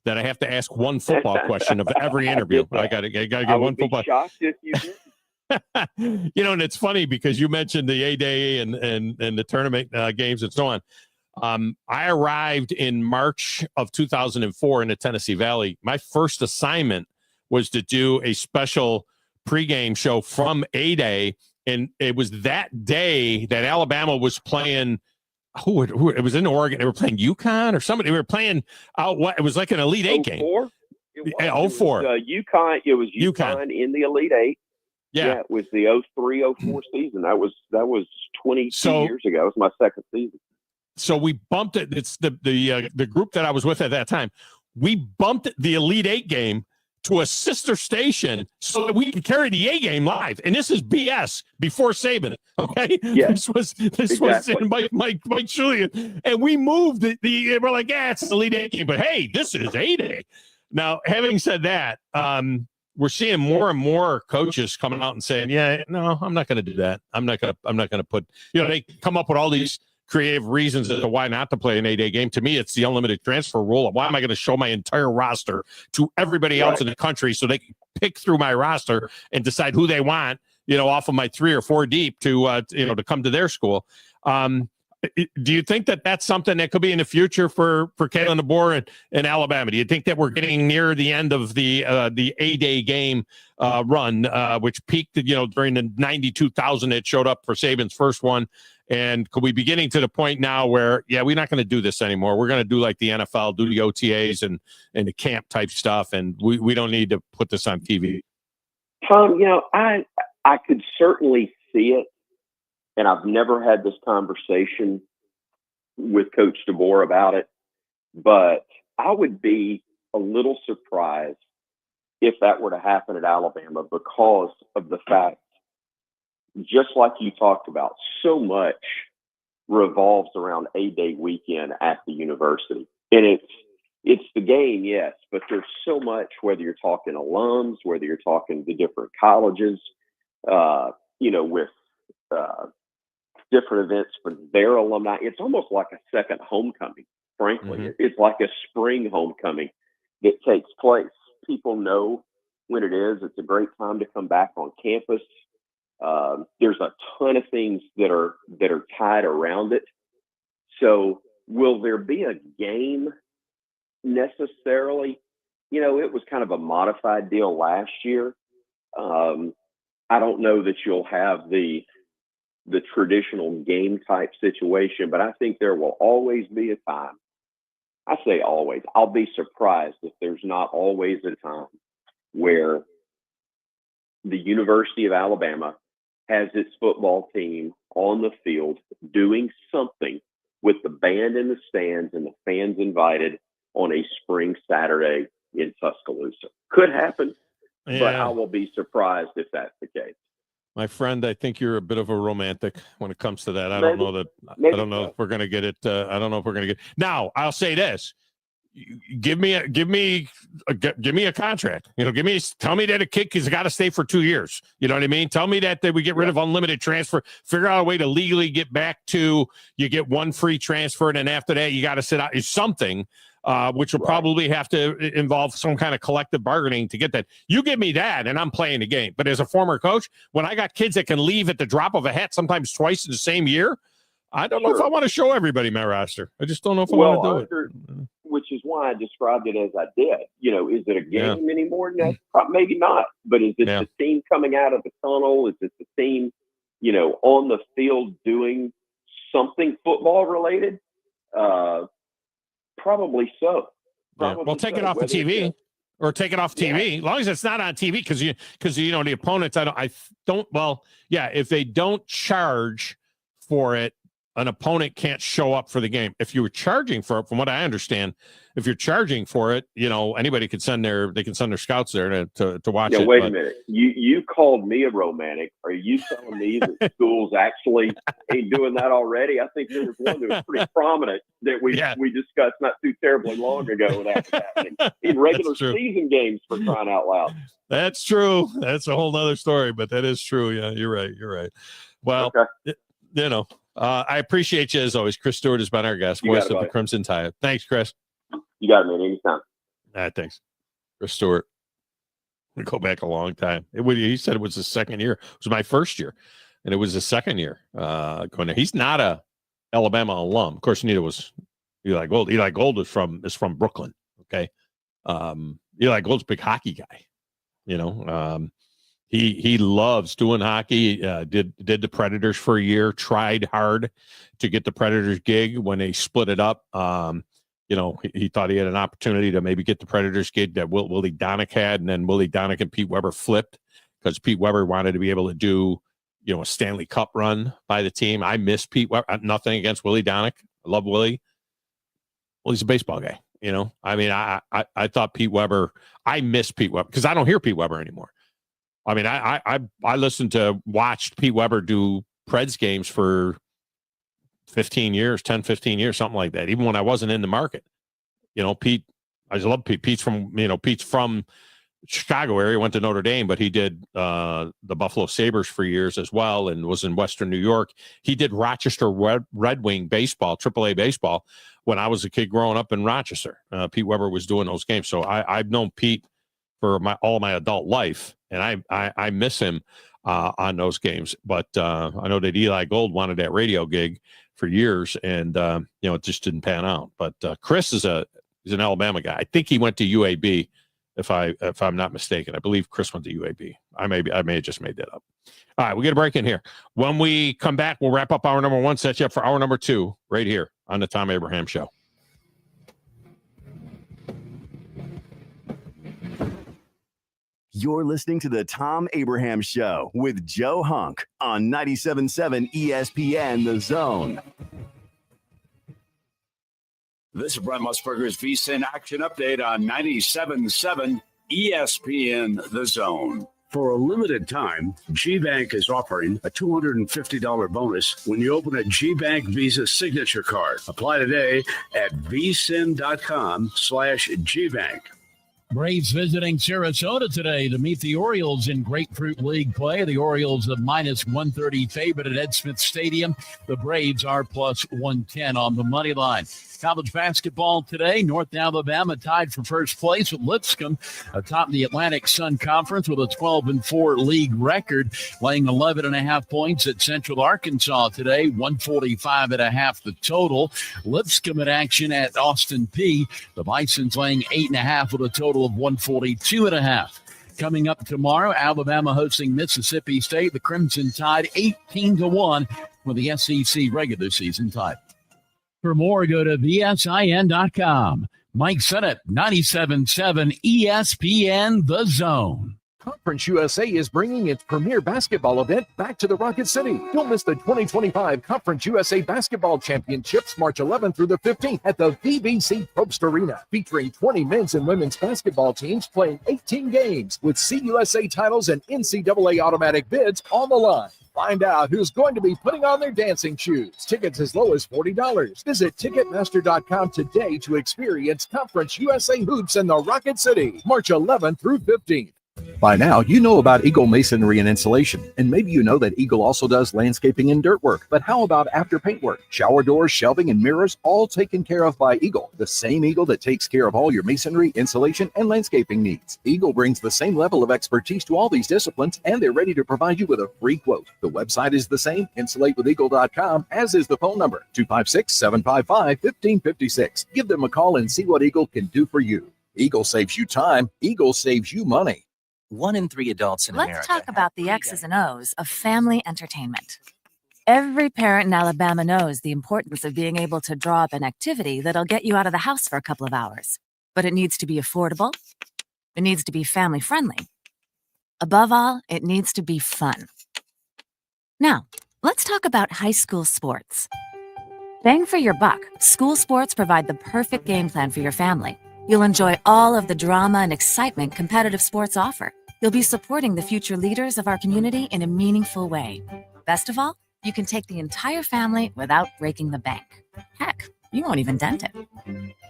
that I have to ask one football question of every interview. I got to get one football. Shocked if you did. You know, and it's funny because you mentioned the A-Day and the tournament games and so on. I arrived in March of 2004 in the Tennessee Valley. My first assignment was to do a special pregame show from A-Day, and it was that day that Alabama was playing. Who it was in Oregon. They were playing UConn or somebody. They were playing out. What it was like an Elite Eight game. 04? It 04. UConn. It was UConn in the Elite Eight. Yeah, it was the 03-04 season. That was 22 years ago. It was my second season. So we bumped it. It's the group that I was with at that time. We bumped the Elite Eight game to a sister station so that we could carry the A game live. And this is BS before Saban. Okay. Yeah. This was Mike Julian. And we moved we're like, it's the Elite Eight game, but hey, this is A-Day. Now, having said that, we're seeing more and more coaches coming out and saying, yeah, no, I'm not going to do that. I'm not going to put, they come up with all these creative reasons as to why not to play an 8-day game. To me, it's the unlimited transfer rule. Why am I going to show my entire roster to everybody else in the country so they can pick through my roster and decide who they want, off of my 3 or 4 deep to come to their school? Do you think that that's something that could be in the future for Kalen DeBoer and Alabama? Do you think that we're getting near the end of the A-Day game run, which peaked, during the 92,000 that showed up for Saban's first one? And could we be getting to the point now where, we're not going to do this anymore. We're going to do like the NFL, do the OTAs and the camp type stuff, and we don't need to put this on TV. Tom, I could certainly see it. And I've never had this conversation with Coach DeBoer about it, but I would be a little surprised if that were to happen at Alabama because of the fact, just like you talked about, so much revolves around A-Day weekend at the university. And it's the game, yes, but there's so much, whether you're talking alums, whether you're talking the different colleges, with different events for their alumni. It's almost like a second homecoming, frankly. Mm-hmm. It's like a spring homecoming that takes place. People know when it is. It's a great time to come back on campus. There's a ton of things that are tied around it. So will there be a game necessarily? It was kind of a modified deal last year. I don't know that you'll have the traditional game type situation, but I think there will always be a time. I say always. I'll be surprised if there's not always a time where the University of Alabama has its football team on the field doing something with the band in the stands and the fans invited on a spring Saturday in Tuscaloosa. Could happen, but I will be surprised if that's the case. My friend, I think you're a bit of a romantic when it comes to that. I don't know if we're going to get it. I don't know if we're going to get it. Now, I'll say this. Give me a contract. Tell me that a kid has got to stay for 2 years. You know what I mean? Tell me that we get rid of unlimited transfer. Figure out a way to legally get back to you get one free transfer, and then after that you got to sit out. Is something. Which will probably have to involve some kind of collective bargaining to get that. You give me that, and I'm playing the game. But as a former coach, when I got kids that can leave at the drop of a hat, sometimes twice in the same year, I don't know if I want to show everybody my roster. I just don't know if I want to do it. Which is why I described it as I did. Is it a game anymore? No, maybe not. But is it the team coming out of the tunnel? Is it the team, on the field doing something football related? Probably so. Well, take it off the TV, or take it off TV. As long as it's not on TV, because the opponents. If they don't charge for it, an opponent can't show up for the game. If you were charging for it, from what I understand, if you're charging for it, anybody could send their scouts there to watch it. Wait a minute. You called me a romantic. Are you telling me that schools actually ain't doing that already? I think there was one that was pretty prominent that we discussed not too terribly long ago when that was happening in regular season games, for crying out loud. That's true. That's a whole nother story, but that is true. Yeah, you're right. Well, I appreciate you as always. Chris Stewart has been our guest, voice of the Crimson Tide. Thanks, Chris. You got it, man. Anytime. All right, thanks. Chris Stewart. We go back a long time. He said it was his second year. It was my first year, and it was his second year going there. He's not a Alabama alum. Of course, neither was Eli Gold. Eli Gold is from Brooklyn. Okay. Eli Gold's a big hockey guy. He loves doing hockey. Did the Predators for a year. Tried hard to get the Predators gig when they split it up. He thought he had an opportunity to maybe get the Predators gig that Willie Donick had, and then Willie Donick and Pete Weber flipped because Pete Weber wanted to be able to do, a Stanley Cup run by the team. I miss Pete Weber. Nothing against Willie Donick. I love Willie. Well, he's a baseball guy. I thought Pete Weber. I miss Pete Weber because I don't hear Pete Weber anymore. I mean, I listened to watched Pete Weber do Preds games for 15 years, 10, 15 years, something like that. Even when I wasn't in the market, Pete, I just love Pete. Pete's from Chicago area, went to Notre Dame, but he did the Buffalo Sabres for years as well and was in Western New York. He did Rochester Red Wing baseball, AAA baseball, when I was a kid growing up in Rochester. Pete Weber was doing those games. So I've known Pete for all my adult life, and I miss him on those games. But I know that Eli Gold wanted that radio gig for years, and it just didn't pan out. But Chris is an Alabama guy. I think he went to UAB, if I'm not mistaken. I believe Chris went to UAB. I may have just made that up. All right, we get a break in here. When we come back, we'll wrap up hour number one, set you up for hour number two right here on the Thom Abraham Show. You're listening to the Thom Abraham Show with Joe Hunk on 97.7 ESPN The Zone. This is Brent Musburger's VSiN Action Update on 97.7 ESPN The Zone. For a limited time, GBank is offering a $250 bonus when you open a GBank Visa signature card. Apply today at vsin.com/GBank. Braves visiting Sarasota today to meet the Orioles in Grapefruit League play. The Orioles are -130 favorite at Ed Smith Stadium. The Braves are +110 on the money line. College basketball today, North Alabama tied for first place with Lipscomb atop the Atlantic Sun Conference with a 12-4 league record, laying 11.5 points at Central Arkansas today, 145.5 the total. Lipscomb in action at Austin Peay. The Bisons laying 8.5 with a total of 142.5. Coming up tomorrow, Alabama hosting Mississippi State. The Crimson Tide 18-1 for the SEC regular season title. For more, go to VSIN.com. Mike Sennett, 97.7 ESPN The Zone. Conference USA is bringing its premier basketball event back to the Rocket City. Don't miss the 2025 Conference USA Basketball Championships, March 11th through the 15th at the VBC Probst Arena, featuring 20 men's and women's basketball teams playing 18 games with CUSA titles and NCAA automatic bids on the line. Find out who's going to be putting on their dancing shoes. Tickets as low as $40. Visit Ticketmaster.com today to experience Conference USA hoops in the Rocket City, March 11th through 15th. By now, you know about Eagle Masonry and Insulation, and maybe you know that Eagle also does landscaping and dirt work. But how about after paint work? Shower doors, shelving, and mirrors, all taken care of by Eagle, the same Eagle that takes care of all your masonry, insulation, and landscaping needs. Eagle brings the same level of expertise to all these disciplines, and they're ready to provide you with a free quote. The website is the same, insulatewitheagle.com, as is the phone number, 256-755-1556. Give them a call and see what Eagle can do for you. Eagle saves you time. Eagle saves you money. 1 in 3 adults in America. Let's talk about the X's and O's of family entertainment. Every parent in Alabama knows the importance of being able to draw up an activity that'll get you out of the house for a couple of hours. But it needs to be affordable. It needs to be family friendly. Above all, it needs to be fun. Now, let's talk about high school sports. Bang for your buck, school sports provide the perfect game plan for your family. You'll enjoy all of the drama and excitement competitive sports offer. You'll be supporting the future leaders of our community in a meaningful way. Best of all, you can take the entire family without breaking the bank. Heck, you won't even dent it.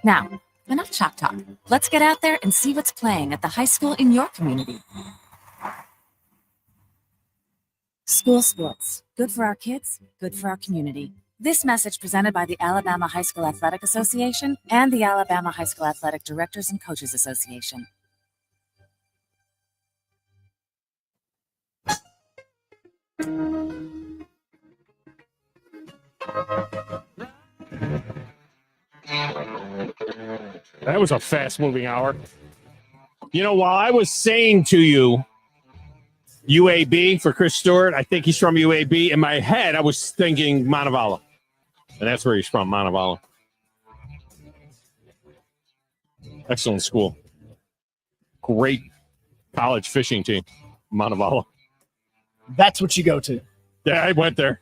Now, enough chalk talk. Let's get out there and see what's playing at the high school in your community. School sports. Good for our kids, good for our community. This message presented by the Alabama High School Athletic Association and the Alabama High School Athletic Directors and Coaches Association. That was a fast-moving hour. You know, while I was saying to you, UAB for Chris Stewart, I think he's from UAB. In my head, I was thinking Montevallo. And that's where he's from, Montevallo. Excellent school. Great college fishing team, Montevallo. That's what you go to. Yeah, I went there.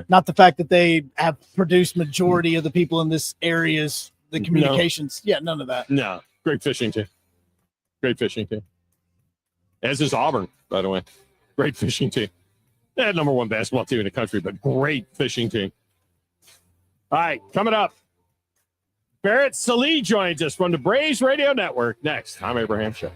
Not the fact that they have produced majority of the people in this area's the communications. No. Yeah, none of that. No, great fishing team. As is Auburn, by the way. Great fishing team. They had number one basketball team in the country, but great fishing team. All right, coming up, Barrett Sallee joins us from the Braves Radio Network. Next, Thom Abraham Show.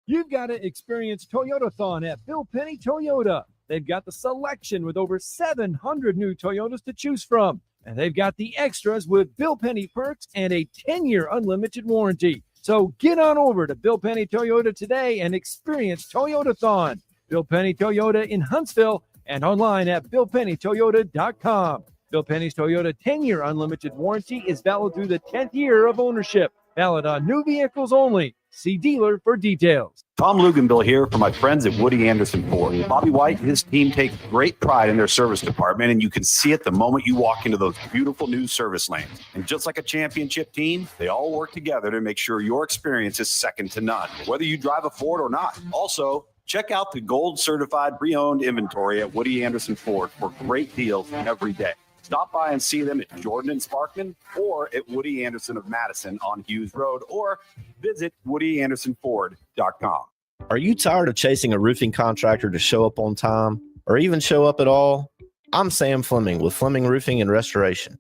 You've got to experience Toyotathon at Bill Penny Toyota. They've got the selection with over 700 new Toyotas to choose from. And they've got the extras with Bill Penny perks and a 10-year unlimited warranty. So get on over to Bill Penny Toyota today and experience Toyotathon. Bill Penny Toyota in Huntsville and online at BillPennyToyota.com. Bill Penny's Toyota 10-year unlimited warranty is valid through the 10th year of ownership. Valid on new vehicles only. See dealer for details. Tom Luganville here for my friends at Woody Anderson Ford. Bobby White and his team take great pride in their service department, and you can see it the moment you walk into those beautiful new service lanes. And just like a championship team, they all work together to make sure your experience is second to none, whether you drive a Ford or not. Also, check out the gold certified pre-owned inventory at Woody Anderson Ford for great deals every day. Stop by and see them at Jordan and Sparkman or at Woody Anderson of Madison on Hughes Road, or visit WoodyAndersonFord.com. Are you tired of chasing a roofing contractor to show up on time or even show up at all? I'm Sam Fleming with Fleming Roofing and Restoration.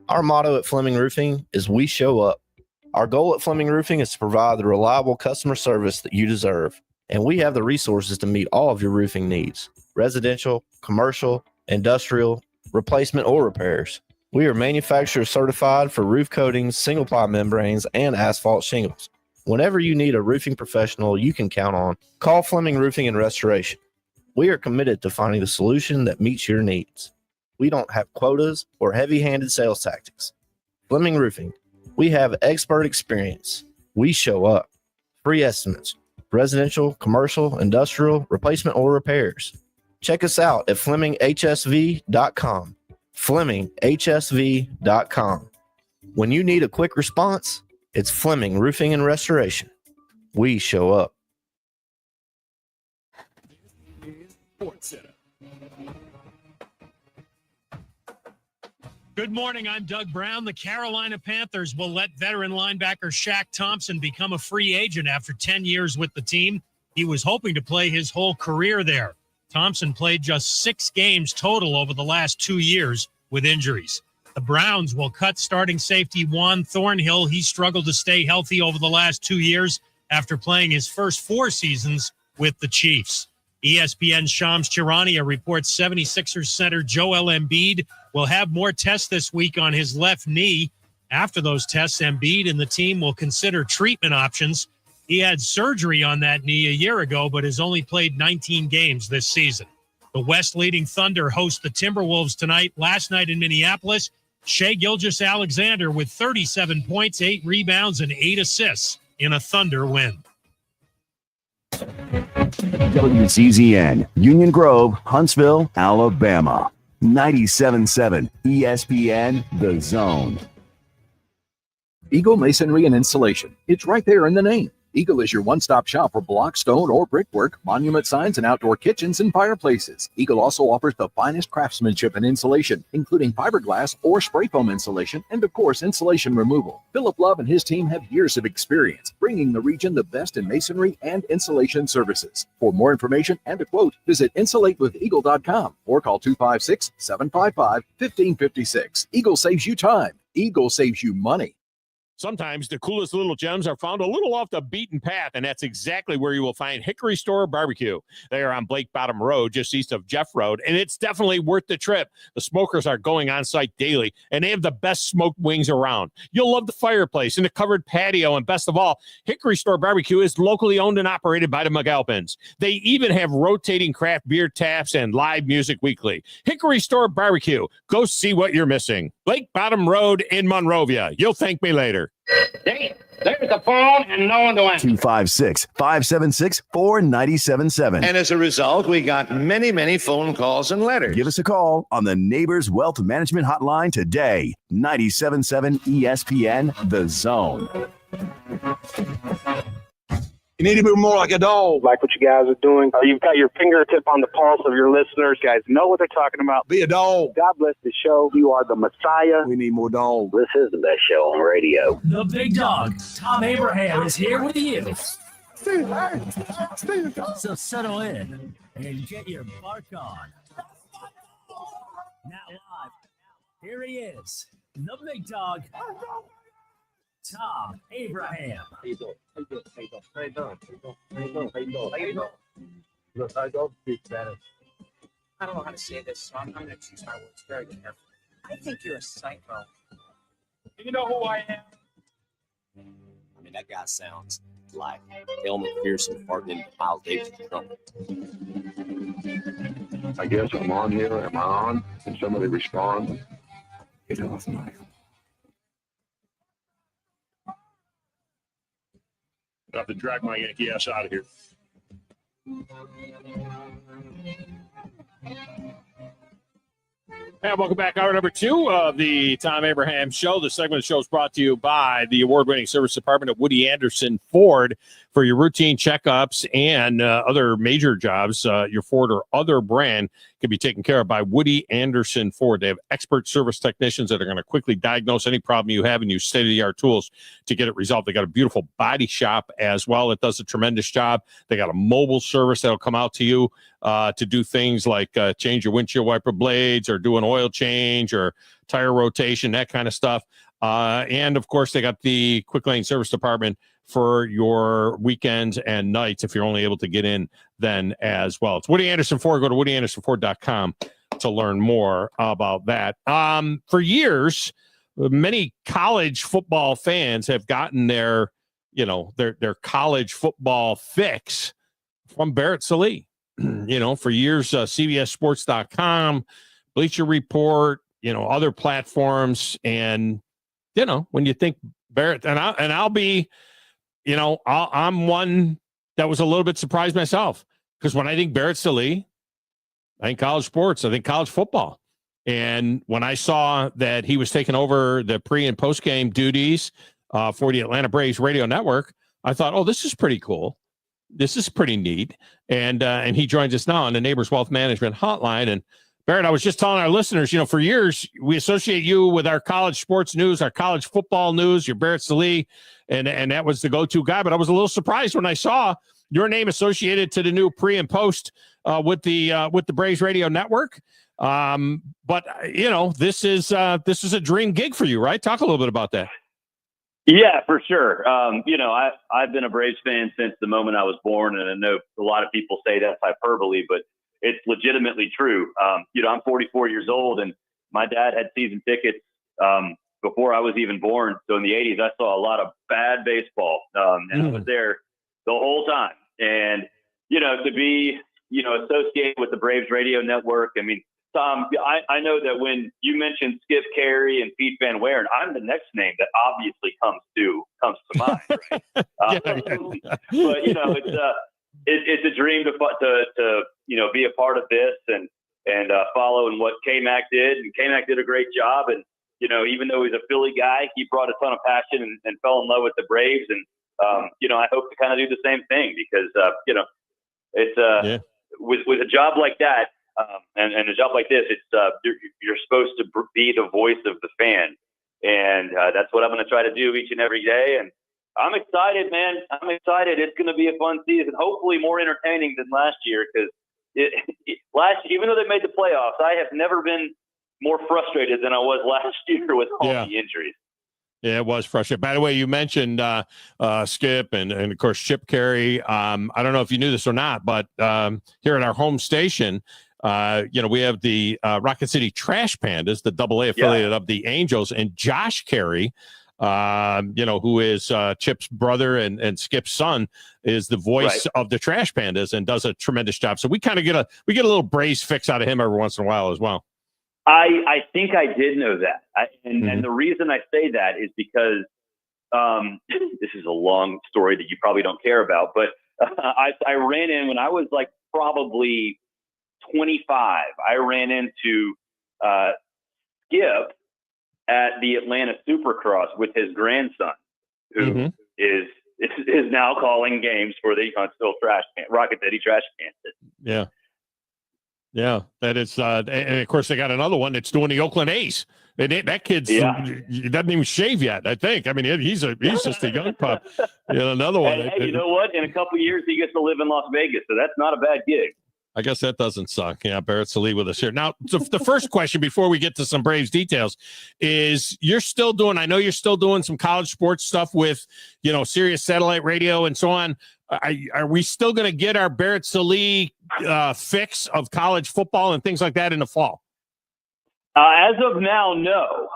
Our motto at Fleming Roofing is we show up. Our goal at Fleming Roofing is to provide the reliable customer service that you deserve. And we have the resources to meet all of your roofing needs: residential, commercial, industrial, replacement, or repairs. We are manufacturer certified for roof coatings, single ply membranes, and asphalt shingles. Whenever you need a roofing professional you can count on, call Fleming Roofing and Restoration. We are committed to finding the solution that meets your needs. We don't have quotas or heavy-handed sales tactics. Fleming Roofing, we have expert experience. We show up. Free estimates: residential, commercial, industrial, replacement, or repairs. Check us out at FlemingHSV.com. FlemingHSV.com. When you need a quick response, it's Fleming Roofing and Restoration. We show up. Good morning. I'm Doug Brown. The Carolina Panthers will let veteran linebacker Shaq Thompson become a free agent after 10 years with the team. He was hoping to play his whole career there. Thompson played just 6 games total over the last 2 years with injuries. The Browns will cut starting safety Juan Thornhill. He struggled to stay healthy over the last 2 years after playing his first 4 seasons with the Chiefs. ESPN's Shams Charania reports 76ers center Joel Embiid will have more tests this week on his left knee. After those tests, Embiid and the team will consider treatment options. He had surgery on that knee a year ago, but has only played 19 games this season. The West leading Thunder host the Timberwolves tonight. Last night in Minneapolis, Shai Gilgeous-Alexander with 37 points, 8 rebounds, and 8 assists in a Thunder win. WCZN, Union Grove, Huntsville, Alabama. 97.7 ESPN, The Zone. Eagle Masonry and Insulation. It's right there in the name. Eagle is your one-stop shop for block, stone, or brickwork, monument signs, and outdoor kitchens and fireplaces. Eagle also offers the finest craftsmanship and insulation, including fiberglass or spray foam insulation, and of course, insulation removal. Philip Love and his team have years of experience, bringing the region the best in masonry and insulation services. For more information and a quote, visit insulatewitheagle.com or call 256-755-1556. Eagle saves you time. Eagle saves you money. Sometimes the coolest little gems are found a little off the beaten path, and that's exactly where you will find Hickory Store Barbecue. They are on Blake Bottom Road, just east of Jeff Road, and it's definitely worth the trip. The smokers are going on site daily, and they have the best smoked wings around. You'll love the fireplace and the covered patio, and best of all, Hickory Store Barbecue is locally owned and operated by the McAlpins. They even have rotating craft beer taps and live music weekly. Hickory Store Barbecue. Go see what you're missing. Blake Bottom Road in Monrovia. You'll thank me later. There's the phone and no one to answer. 256-576-4977. And as a result, we got many, many phone calls and letters. Give us a call on the Neighbors Wealth Management Hotline today. 97.7 ESPN, The Zone. You need to be more like a dog. Like what you guys are doing. You've got your fingertip on the pulse of your listeners. You guys know what they're talking about. Be a dog. God bless the show. You are the Messiah. We need more dogs. This is the best show on radio. The big dog, Thom Abraham, is here with you. So settle in and get your bark on. Now live, here he is, the big dog, Thom Abraham. How you doing? Look, I don't speak Spanish. I don't know how to say this, so I'm going to choose my words very carefully. I think you're a psycho. You know who I am? I mean, that guy sounds like Elmer Pearson farting into Miles Davis' trumpet. I guess I'm on here. Am I on? Can somebody respond? Get off my. I have to drag my Yankee ass out of here. And welcome back. Hour number 2 of the Thom Abraham Show. The segment of the show is brought to you by the award-winning service department of Woody Anderson Ford. For your routine checkups and other major jobs, your Ford or other brand can be taken care of by Woody Anderson Ford. They have expert service technicians that are going to quickly diagnose any problem you have and use state-of-the-art tools to get it resolved. They got a beautiful body shop as well. It does a tremendous job. They got a mobile service that'll come out to you to do things like change your windshield wiper blades or do an oil change or tire rotation, that kind of stuff. And, of course, they got the quick lane service department for your weekends and nights if you're only able to get in then as well. It's Woody Anderson Ford. Go to WoodyAndersonFord.com to learn more about that. For years, many college football fans have gotten their college football fix from Barrett Sallee. For years, CBSSports.com, Bleacher Report, other platforms. And, when you think Barrett, and I'll be, I'm one that was a little bit surprised myself, because when I think Barrett Sallee, I think college sports, I think college football. And when I saw that he was taking over the pre and post game duties for the Atlanta Braves radio network, I thought, oh, this is pretty cool. This is pretty neat. And he joins us now on the Neighbors Wealth Management Hotline. And Barrett, I was just telling our listeners, for years we associate you with our college sports news, our college football news. You're Barrett Sallee, and that was the go-to guy. But I was a little surprised when I saw your name associated to the new pre and post with the Braves radio network. But this is a dream gig for you, right? Talk a little bit about that. Yeah, for sure. I've been a Braves fan since the moment I was born, and I know a lot of people say that's hyperbole, but it's legitimately true. I'm 44 years old, and my dad had season tickets before I was even born. So in the 80s, I saw a lot of bad baseball, and I was there the whole time. And, to be, associated with the Braves radio network, I mean, Thom, I know that when you mentioned Skip Carey and Pete Van Waren, I'm the next name that obviously comes to mind. Right? But it's a dream to be a part of this and following what K-Mac did. And K-Mac did a great job. And even though he's a Philly guy, he brought a ton of passion and fell in love with the Braves. And I hope to kind of do the same thing because, it's with a job like that and a job like this, it's you're supposed to be the voice of the fan. And that's what I'm going to try to do each and every day. And I'm excited, man. I'm excited. It's going to be a fun season, hopefully more entertaining than last year because even though they made the playoffs, I have never been more frustrated than I was last year with all the injuries. Yeah, it was frustrating. By the way, you mentioned Skip and of course Chip Carey. I don't know if you knew this or not, but here at our home station, we have the Rocket City Trash Pandas, the AA affiliate of the Angels, and Josh Carey, who is Chip's brother and Skip's son, is the voice of the Trash Pandas and does a tremendous job. So we kind of get a little Braves fix out of him every once in a while as well. I think I did know that. And the reason I say that is because this is a long story that you probably don't care about, but I ran in when I was like probably 25. I ran into Skip at the Atlanta Supercross with his grandson, who is now calling games for the Huntsville Rocket City Trash Pandas. Yeah. Yeah, that is, and of course they got another one that's doing the Oakland A's. And that kid's he doesn't even shave yet. I think. I mean, he's just a young pup. Another one. Hey, you know what? In a couple of years, he gets to live in Las Vegas, so that's not a bad gig. I guess that doesn't suck. Yeah, Barrett Sallee with us here. Now, the first question before we get to some Braves details is you're still doing some college sports stuff with, Sirius Satellite Radio and so on. Are we still going to get our Barrett Sallee fix of college football and things like that in the fall? As of now, no.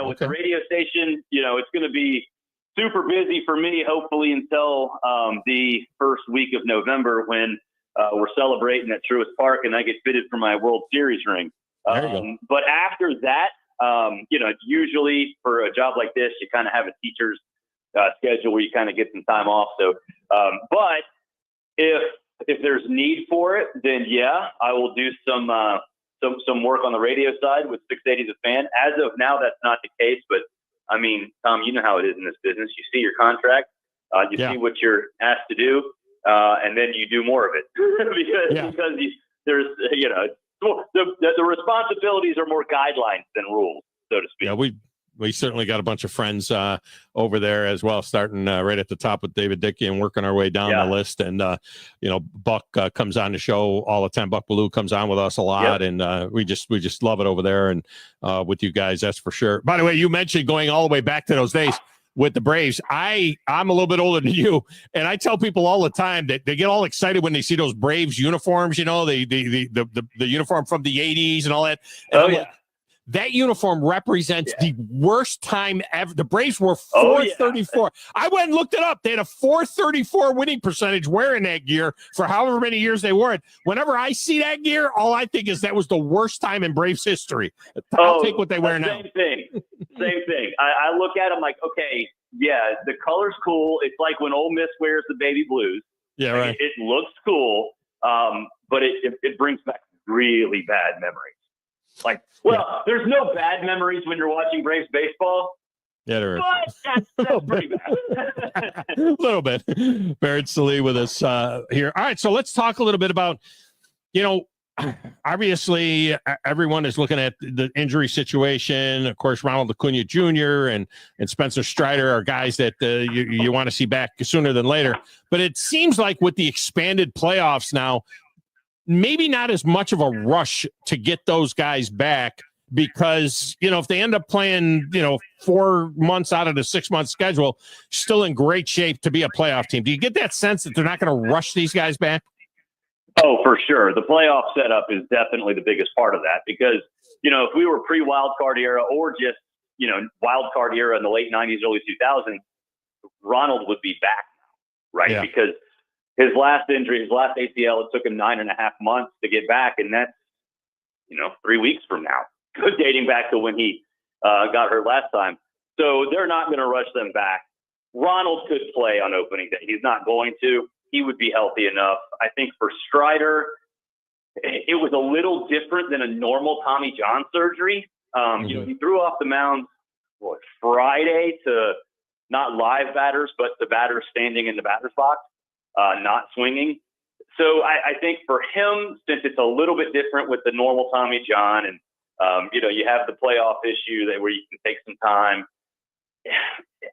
With the radio station, it's going to be super busy for me, hopefully until the first week of November when we're celebrating at Truist Park and I get fitted for my World Series ring. But after that, usually for a job like this, you kind of have a teacher's schedule where you kind of get some time off. So, but if there's need for it, then I will do some work on the radio side with 680 The Fan. As of now, that's not the case, but I mean, Tom, you know how it is in this business. You see your contract, you see what you're asked to do, and then you do more of it because there's the responsibilities are more guidelines than rules, so to speak. Yeah, we certainly got a bunch of friends over there as well, starting right at the top with David Dickey and working our way down the list. And, Buck comes on the show all the time. Buck Ballou comes on with us a lot. And we just love it over there. And with you guys, that's for sure. By the way, you mentioned going all the way back to those days with the Braves. I'm a little bit older than you. And I tell people all the time that they get all excited when they see those Braves uniforms, the uniform from the 80s and all that. And that uniform represents the worst time ever. The Braves were 434. I went and looked it up. They had a 434 winning percentage wearing that gear for however many years they wore it. Whenever I see that gear, all I think is that was the worst time in Braves history. I'll take what they wear now. Same thing. I look at them like, okay, the color's cool. It's like when Ole Miss wears the baby blues. Yeah, right. It looks cool, but it brings back really bad memories. There's no bad memories when you're watching Braves baseball. Yeah, there is. But that's pretty bad. A little bit. Barrett Sallee with us here. All right, so let's talk a little bit about, obviously everyone is looking at the injury situation. Of course, Ronald Acuna Jr. and Spencer Strider are guys that you want to see back sooner than later. But it seems like with the expanded playoffs now, maybe not as much of a rush to get those guys back because, if they end up playing, 4 months out of the 6-month schedule, still in great shape to be a playoff team. Do you get that sense that they're not going to rush these guys back? Oh, for sure. The playoff setup is definitely the biggest part of that because, if we were pre-wild card era or just, wild card era in the late 90s, early 2000s, Ronald would be back now, right? Yeah. Because his last injury, his last ACL, it took him 9.5 months to get back, and that's 3 weeks from now, dating back to when he got hurt last time. So they're not going to rush them back. Ronald could play on opening day. He's not going to. He would be healthy enough. I think for Strider, it was a little different than a normal Tommy John surgery. He threw off the mound Friday to not live batters, but the batters standing in the batter's box, not swinging. So I think for him, since it's a little bit different with the normal Tommy John, and you have the playoff issue where you can take some time.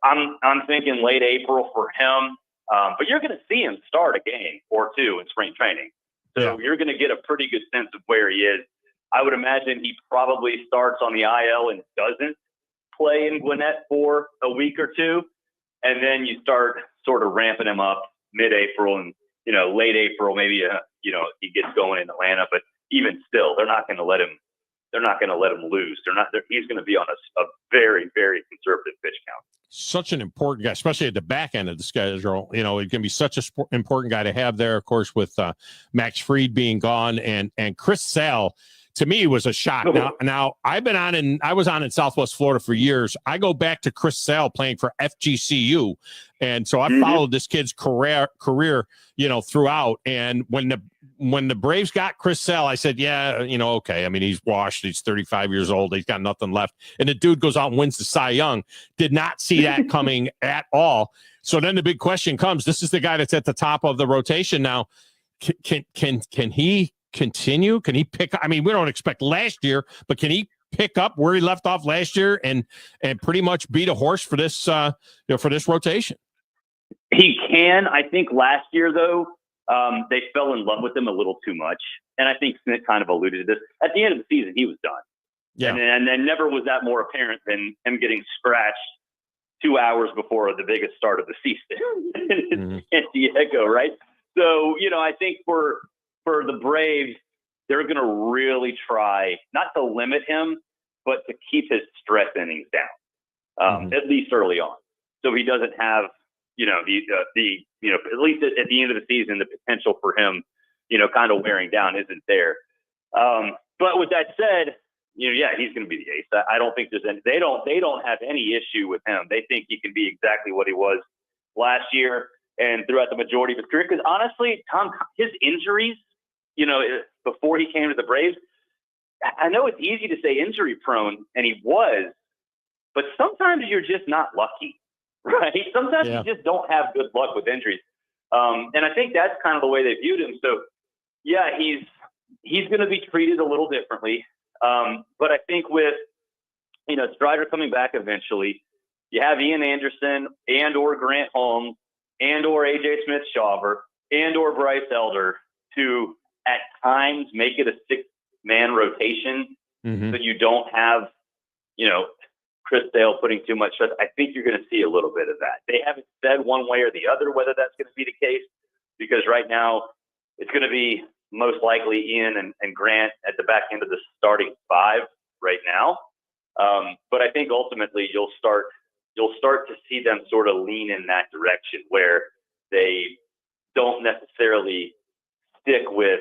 I'm thinking late April for him, but you're going to see him start a game or two in spring training, so you're going to get a pretty good sense of where he is. I would imagine he probably starts on the IL and doesn't play in Gwinnett for a week or two, and then you start sort of ramping him up mid-April and late April, maybe he gets going in Atlanta. But even still, they're not going to let him. They're not going to let him loose. He's going to be on a very, very conservative pitch count. Such an important guy, especially at the back end of the schedule. It can be such an important guy to have there. Of course, with Max Fried being gone and Chris Sale. To me, was a shock. Now I was on in Southwest Florida for years. I go back to Chris Sale playing for FGCU, and so I followed this kid's career, throughout. And when the Braves got Chris Sale, I said, okay. I mean, he's washed. He's 35 years old. He's got nothing left. And the dude goes out and wins the Cy Young. Did not see that coming at all. So then the big question comes: this is the guy that's at the top of the rotation now. Can he continue? Can he pick? I mean, we don't expect last year, but can he pick up where he left off last year and pretty much beat a horse for this for this rotation? He can. I think last year though, they fell in love with him a little too much, and I think Smith kind of alluded to this. At the end of the season, he was done. Yeah, and then never was that more apparent than him getting scratched 2 hours before the biggest start of the season in San Diego, right? So I think for the Braves, they're going to really try not to limit him, but to keep his stress innings down, at least early on, so he doesn't have, at least at the end of the season, the potential for him, kind of wearing down isn't there. But with that said, he's going to be the ace. I don't think there's any. They don't have any issue with him. They think he can be exactly what he was last year and throughout the majority of his career. Because honestly, Tom, his injuries, before he came to the Braves, I know it's easy to say injury prone, and he was, but sometimes you're just not lucky, right? Sometimes you just don't have good luck with injuries. And I think that's kind of the way they viewed him. So he's going to be treated a little differently. But I think with, Strider coming back eventually, you have Ian Anderson and or Grant Holmes and or AJ Smith-Shawver and or Bryce Elder to at times make it a 6-man rotation, so you don't have, Chris Sale putting too much stress. I think you're going to see a little bit of that. They haven't said one way or the other whether that's going to be the case, because right now it's going to be most likely Ian and Grant at the back end of the starting 5 right now. But I think ultimately you'll start to see them sort of lean in that direction where they don't necessarily stick with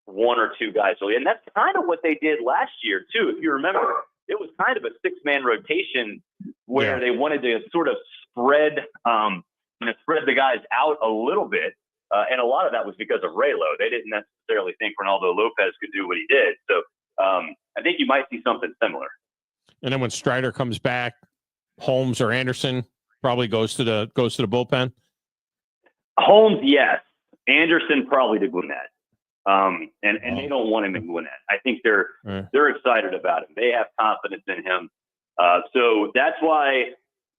1 or 2 guys. And that's kind of what they did last year too. If you remember, it was kind of a 6-man rotation where they wanted to sort of spread the guys out a little bit. And a lot of that was because of Raylo. They didn't necessarily think Ronaldo Lopez could do what he did. So I think you might see something similar. And then when Strider comes back, Holmes or Anderson probably goes to the bullpen. Holmes, yes. Anderson probably to Gwinnett. And they don't want him in Gwinnett. I think they're excited about him. They have confidence in him. So that's why,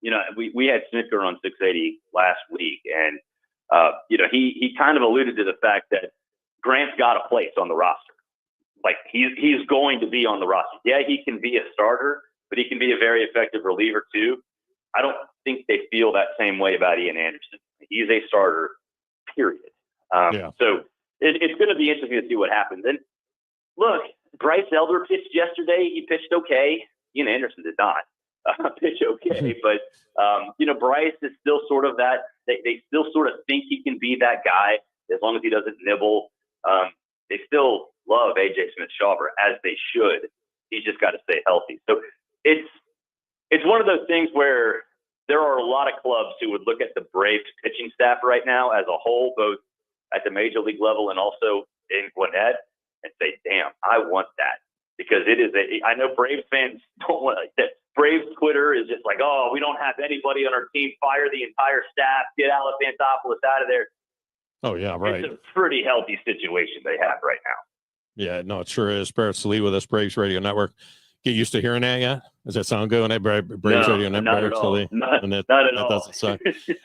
we had Snicker on 680 last week, and he kind of alluded to the fact that Grant's got a place on the roster. Like he's going to be on the roster. Yeah, he can be a starter, but he can be a very effective reliever too. I don't think they feel that same way about Ian Anderson. He's a starter, period. So it's going to be interesting to see what happens. And look, Bryce Elder pitched yesterday. He pitched okay. Ian Anderson did not pitch okay, but Bryce is still sort of that. They still sort of think he can be that guy as long as he doesn't nibble. They still love AJ Smith-Shawver, as they should. He's just got to stay healthy. So it's one of those things where there are a lot of clubs who would look at the Braves pitching staff right now as a whole, both at the major league level and also in Gwinnett, and say, damn, I want that. Because it is I know Braves fans don't want Braves Twitter is just like, oh, we don't have anybody on our team. Fire the entire staff. Get Alphantopoulos out of there. Oh, yeah, right. It's a pretty healthy situation they have right now. Yeah, no, it sure is. Barrett, Sallee with us, Braves Radio Network. Get used to hearing that yet? Does that sound good? Braves Radio Network, not at all. Not at all. Doesn't suck.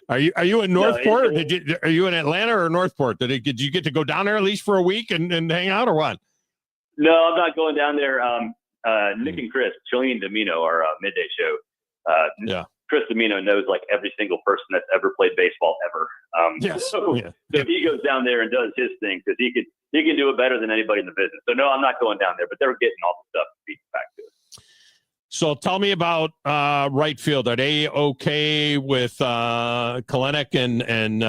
Are you in Northport? Are you in Atlanta or Northport? Did you get to go down there at least for a week and hang out or what? No, I'm not going down there. Nick and Chris, Chilean Domino, our midday show. Chris Domino knows like every single person that's ever played baseball ever. So he goes down there and does his thing because he can do it better than anybody in the business. So no, I'm not going down there, but they're getting all the stuff to beat back to us. So tell me about right field. Are they okay with Kalenic and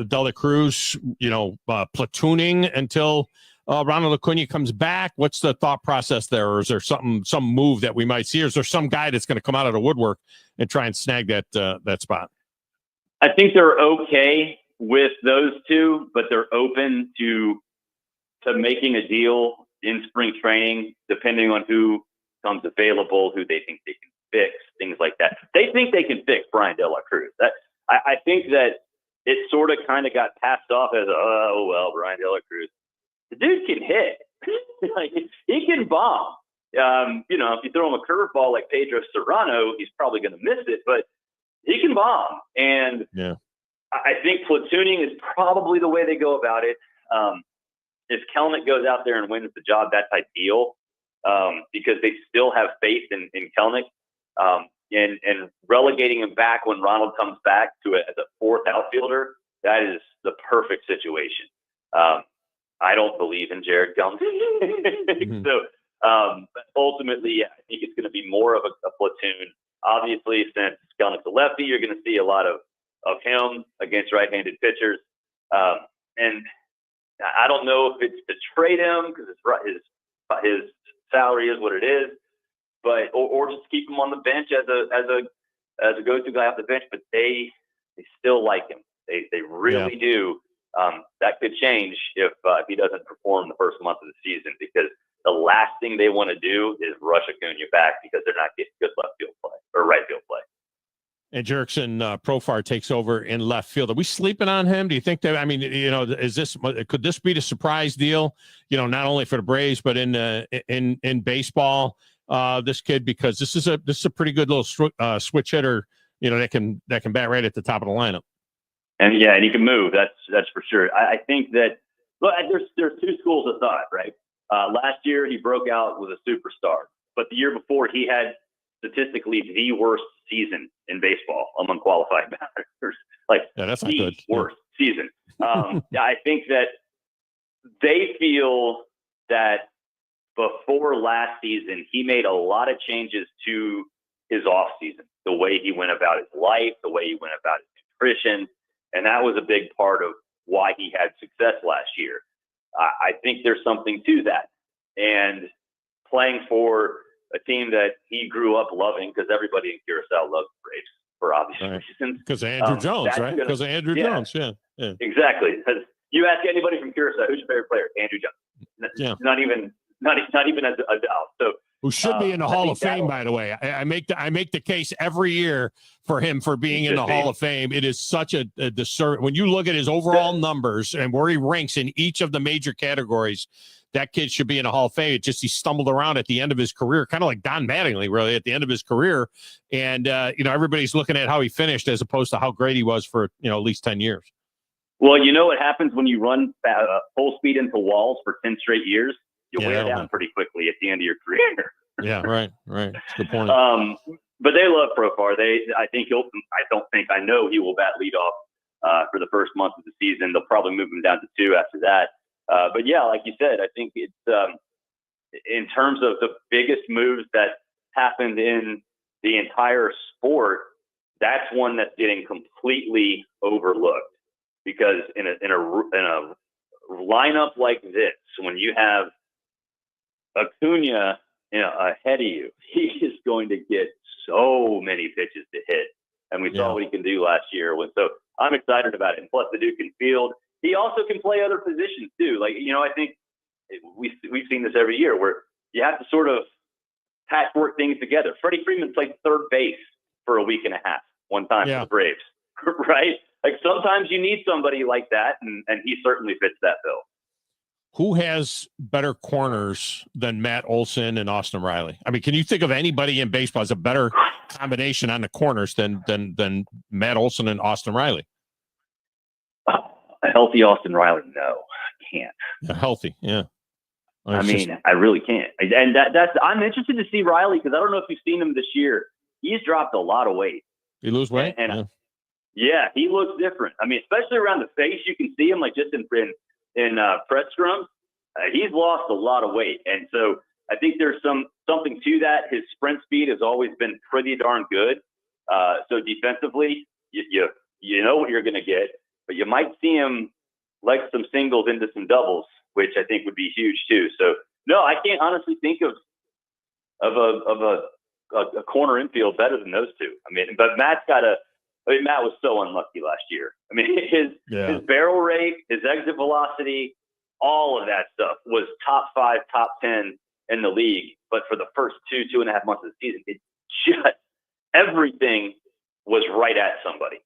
Dela Cruz, platooning until Ronald Acuna comes back? What's the thought process there? Or is there some move that we might see? Or is there some guy that's going to come out of the woodwork and try and snag that spot? I think they're okay with those two, but they're open to making a deal in spring training, depending on who comes available, who they think they can fix, things like that. They think they can fix Brian De La Cruz. I think that it sort of kind of got passed off as, Brian De La Cruz. The dude can hit. Like, he can bomb. If you throw him a curveball like Pedro Serrano, he's probably going to miss it, but he can bomb. And I think platooning is probably the way they go about it. If Kelenic goes out there and wins the job, that's ideal because they still have faith in Kelenic. And relegating him back when Ronald comes back as a fourth outfielder, that is the perfect situation. I don't believe in Jared Gums. So ultimately, I think it's going to be more of a platoon. Obviously, since Kelnic's a lefty, you're going to see a lot of him against right-handed pitchers. And I don't know if it's to trade him because his salary is what it is, but or just keep him on the bench as a go-to guy off the bench. But they still like him. They really do. That could change if he doesn't perform the first month of the season, because the last thing they want to do is rush Acuna back because they're not getting good left field play or right field play. And Jerickson Profar takes over in left field. Are we sleeping on him? Do you think that? I mean, could this be the surprise deal? Not only for the Braves but in baseball. This kid, because this is a pretty good little switch hitter. That can bat right at the top of the lineup. And he can move. That's for sure. I think that there's two schools of thought, right? Last year he broke out with a superstar, but the year before he had statistically the worst season in baseball among qualified batters. That's not good. Worst season. I think that they feel that before last season he made a lot of changes to his off season, the way he went about his life, the way he went about his nutrition. And that was a big part of why he had success last year. I think there's something to that. And playing for a team that he grew up loving, because everybody in Curacao loves the Braves for obvious reasons. Because of Andrew Jones, right? Because of Andrew Jones, yeah. Exactly. Because you ask anybody from Curacao, who's your favorite player? Andrew Jones. Yeah. Not even as a doubt. So who should be in the Hall of Fame, by the way. I make the case every year for him for being in the Hall of Fame. It is such a disservice. When you look at his overall numbers and where he ranks in each of the major categories, that kid should be in the Hall of Fame. It just he stumbled around at the end of his career, kind of like Don Mattingly, really, at the end of his career. And, everybody's looking at how he finished as opposed to how great he was for, at least 10 years. Well, you know what happens when you run full speed into walls for 10 straight years? You wear down pretty quickly at the end of your career. Yeah, right. That's a good point. But they love Profar. I know he will bat leadoff for the first month of the season. They'll probably move him down to 2 after that. But yeah, like you said, I think it's in terms of the biggest moves that happened in the entire sport, that's one that's getting completely overlooked, because in a lineup like this, when you have Acuna, ahead of you, he is going to get so many pitches to hit, and we saw what he can do last year. So I'm excited about it. And plus, the dude can field. He also can play other positions too. I think we've seen this every year where you have to sort of patchwork things together. Freddie Freeman played third base for a week and a half one time for the Braves, right? Like sometimes you need somebody like that, and he certainly fits that bill. Who has better corners than Matt Olson and Austin Riley? I mean, can you think of anybody in baseball as a better combination on the corners than Matt Olson and Austin Riley? A healthy Austin Riley? No, I can't. Yeah, healthy, yeah. I mean, I really can't. And that's I'm interested to see Riley because I don't know if you've seen him this year. He's dropped a lot of weight. He lose weight? And yeah, he looks different. I mean, especially around the face, you can see him like just in press scrums. He's lost a lot of weight, and so I think there's something to that. His sprint speed has always been pretty darn good. So defensively, you know what you're going to get, but you might see him leg some singles into some doubles, which I think would be huge too. So no, I can't honestly think of a corner infield better than those two. I mean, but Matt was so unlucky last year. I mean, his barrel rate, his exit velocity, all of that stuff was top 5, top 10 in the league. But for the first 2.5 months of the season, it just everything was right at somebody.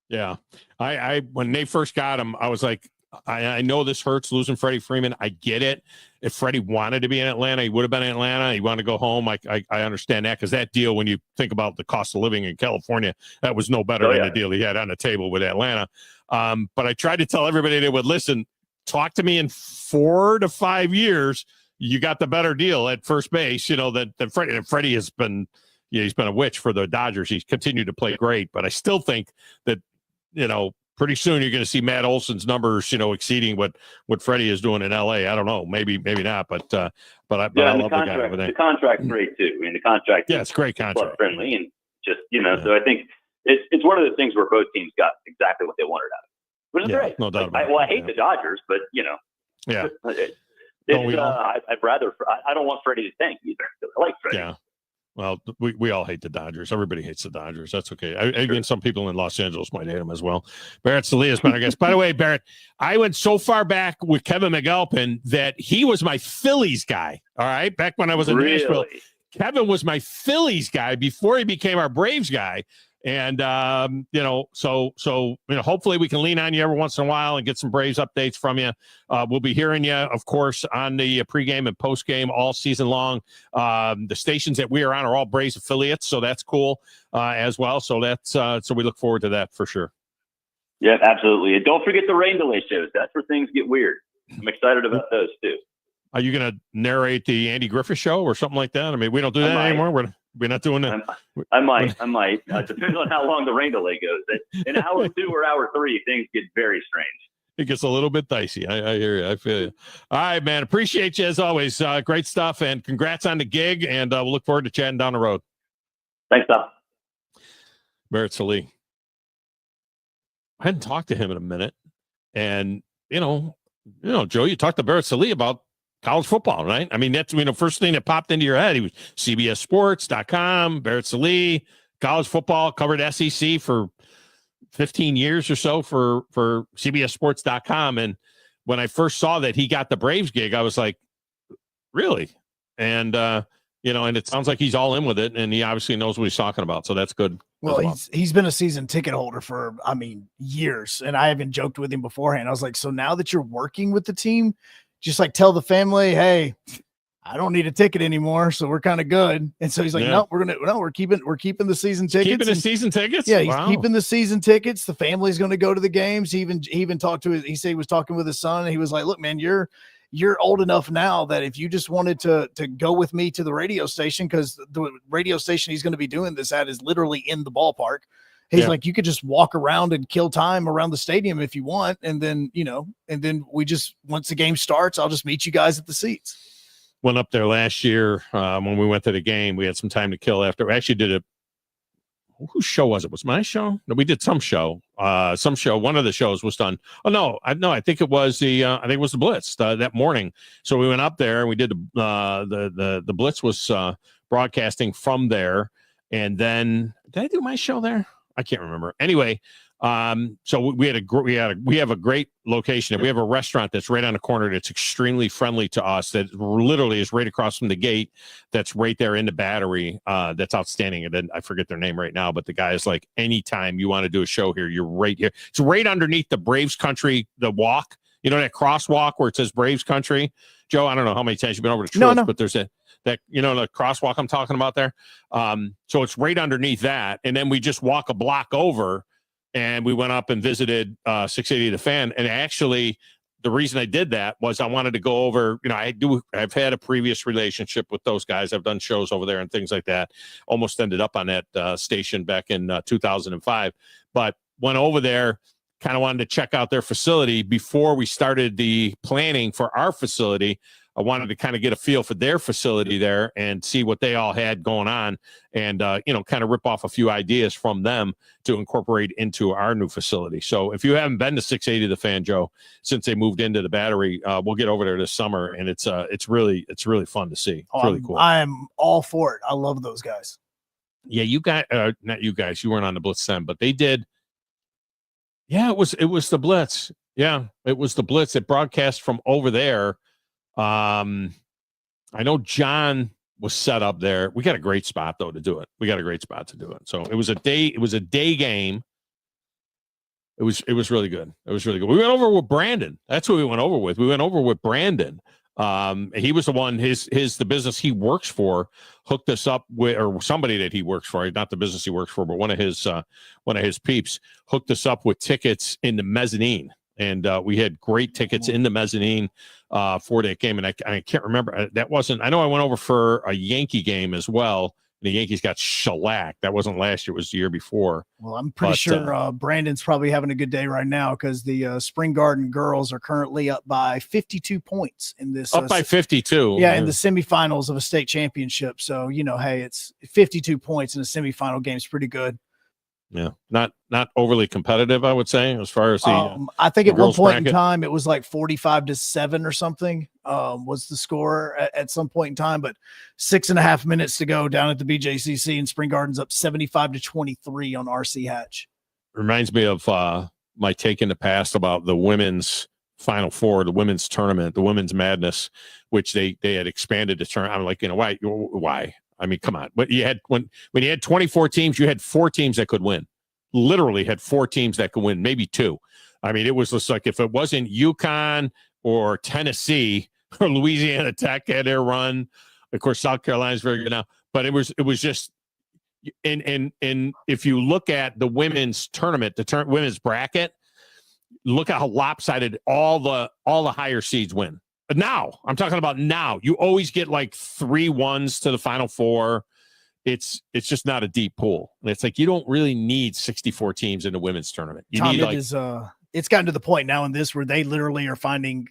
Yeah. I when they first got him, I was like, I know this hurts losing Freddie Freeman. I get it. If Freddie wanted to be in Atlanta, he would have been in Atlanta. He wanted to go home. I understand that because that deal, when you think about the cost of living in California, that was no better than the deal he had on the table with Atlanta. But I tried to tell everybody that would listen, talk to me in 4 to 5 years. You got the better deal at first base, that Freddie. And Freddie has been, he's been a witch for the Dodgers. He's continued to play great, but I still think that, pretty soon you're going to see Matt Olson's numbers, exceeding what Freddie is doing in LA. I don't know, maybe not, but I love the guy over there. The contract's great too. I mean, the contract, it's great contract, friendly, and just so I think it's one of the things where both teams got exactly what they wanted out of it, which is great. No doubt about it. I hate the Dodgers, but yeah, I'd rather. I don't want Freddie to tank either. I like Freddie. Yeah. Well, we all hate the Dodgers. Everybody hates the Dodgers. That's okay. Again, some people in Los Angeles might hate them as well. Barrett Sallee has been our guest. By the way, Barrett, I went so far back with Kevin McAlpin that he was my Phillies guy. All right, back when I was in Nashville, Kevin was my Phillies guy before he became our Braves guy. And so hopefully we can lean on you every once in a while and get some Braves updates from you. We'll be hearing you, of course, on the pregame and postgame all season long. The stations that we are on are all Braves affiliates, so that's cool as well. So so we look forward to that for sure. Yeah, absolutely. And don't forget the rain delay shows. That's where things get weird. I'm excited about those too. Are you going to narrate the Andy Griffith show or something like that? I mean, we don't do that anymore. We're not doing that. I might. Depends on how long the rain delay goes. In hour 2 or hour 3, things get very strange. It gets a little bit dicey. I hear you. I feel you. All right, man. Appreciate you as always. Great stuff, and congrats on the gig. And we'll look forward to chatting down the road. Thanks, Thom. Barrett Sallee. I hadn't talked to him in a minute, and Joe, you talked to Barrett Sallee about college football, right? I mean, that's first thing that popped into your head. He was CBSSports.com, Barrett Sallee, college football, covered SEC for 15 years or so for CBSSports.com. And when I first saw that he got the Braves gig, I was like, really? And and it sounds like he's all in with it, and he obviously knows what he's talking about. So that's good. Well, he's been a season ticket holder for, years. And I even joked with him beforehand. I was like, so now that you're working with the team, just tell the family, hey, I don't need a ticket anymore, so we're kind of good. And so he's like, no, we're keeping the season tickets. Keeping the season tickets? Yeah, he's keeping the season tickets. The family's going to go to the games. He even talked to he said he was talking with his son, and he was like, look, man, you're old enough now that if you just wanted to go with me to the radio station, because the radio station he's going to be doing this at is literally in the ballpark. He's like, you could just walk around and kill time around the stadium if you want. And then, we just, once the game starts, I'll just meet you guys at the seats. Went up there last year when we went to the game. We had some time to kill after. We actually did whose show was it? Was my show? No, we did some show. One of the shows was done. Oh, no, I think it was the Blitz that morning. So we went up there and we did the Blitz was broadcasting from there. And then, did I do my show there? I can't remember. Anyway, So we have a great location. We have a restaurant that's right on the corner that's extremely friendly to us. That literally is right across from the gate. That's right there in the Battery. That's outstanding. And then I forget their name right now, but the guy is like, anytime you want to do a show here, you're right here. It's right underneath the Braves Country, the walk. You know that crosswalk where it says Braves Country. Joe, I don't know how many times you've been over to Truist, but there's the crosswalk I'm talking about there. So it's right underneath that, and then we just walk a block over. And we went up and visited 680 The Fan. And actually, the reason I did that was I wanted to go over, I've had a previous relationship with those guys. I've done shows over there and things like that. Almost ended up on that station back in 2005. But went over there, kind of wanted to check out their facility before we started the planning for our facility. I wanted to kind of get a feel for their facility there and see what they all had going on and, kind of rip off a few ideas from them to incorporate into our new facility. So if you haven't been to 680 The Fan, Joe, since they moved into the Battery, we'll get over there this summer. And it's really fun to see. It's really cool. I'm all for it. I love those guys. Yeah. You guys, not you guys, you weren't on the Blitz then, but they did. Yeah, it was the Blitz. Yeah, it was the Blitz that broadcast from over there. I know John was set up there. We got a great spot though to do it. So it was a day game. It was really good. We went over with Brandon. That's who we went over with. We went over with Brandon. He was the one, the business he works for hooked us up with, or somebody that he works for, not the business he works for, but one of his peeps hooked us up with tickets in the mezzanine. And we had great tickets in the mezzanine for that game. And I can't remember. I know I went over for a Yankee game as well. The Yankees got shellacked. That wasn't last year. It was the year before. Well, I'm pretty sure Brandon's probably having a good day right now because the Spring Garden girls are currently up by 52 points in this. Up by 52. Yeah, in the semifinals of a state championship. So, hey, it's 52 points in a semifinal game is pretty good. Yeah, not overly competitive, I would say, as far as the. I think at one point in time it was like 45-7 or something was the score at some point in time, but 6.5 minutes to go down at the BJCC, and Spring Garden's up 75-23 on RC Hatch. Reminds me of my take in the past about the women's Final Four, the women's tournament, the women's madness, which they had expanded the tournament. I'm like, why? I mean, come on. But you had when you had 24 teams, you had 4 teams that could win. Literally had 4 teams that could win, maybe 2. I mean, it was just like if it wasn't UConn or Tennessee or Louisiana Tech had their run. Of course, South Carolina's very good now, but it was just and if you look at the women's tournament, women's bracket, look at how lopsided all the higher seeds win. Now, I'm talking about now. You always get like 3 1s to the Final Four. It's just not a deep pool. And it's like you don't really need 64 teams in the women's tournament. You Tom, need it's gotten to the point now in this where they literally are finding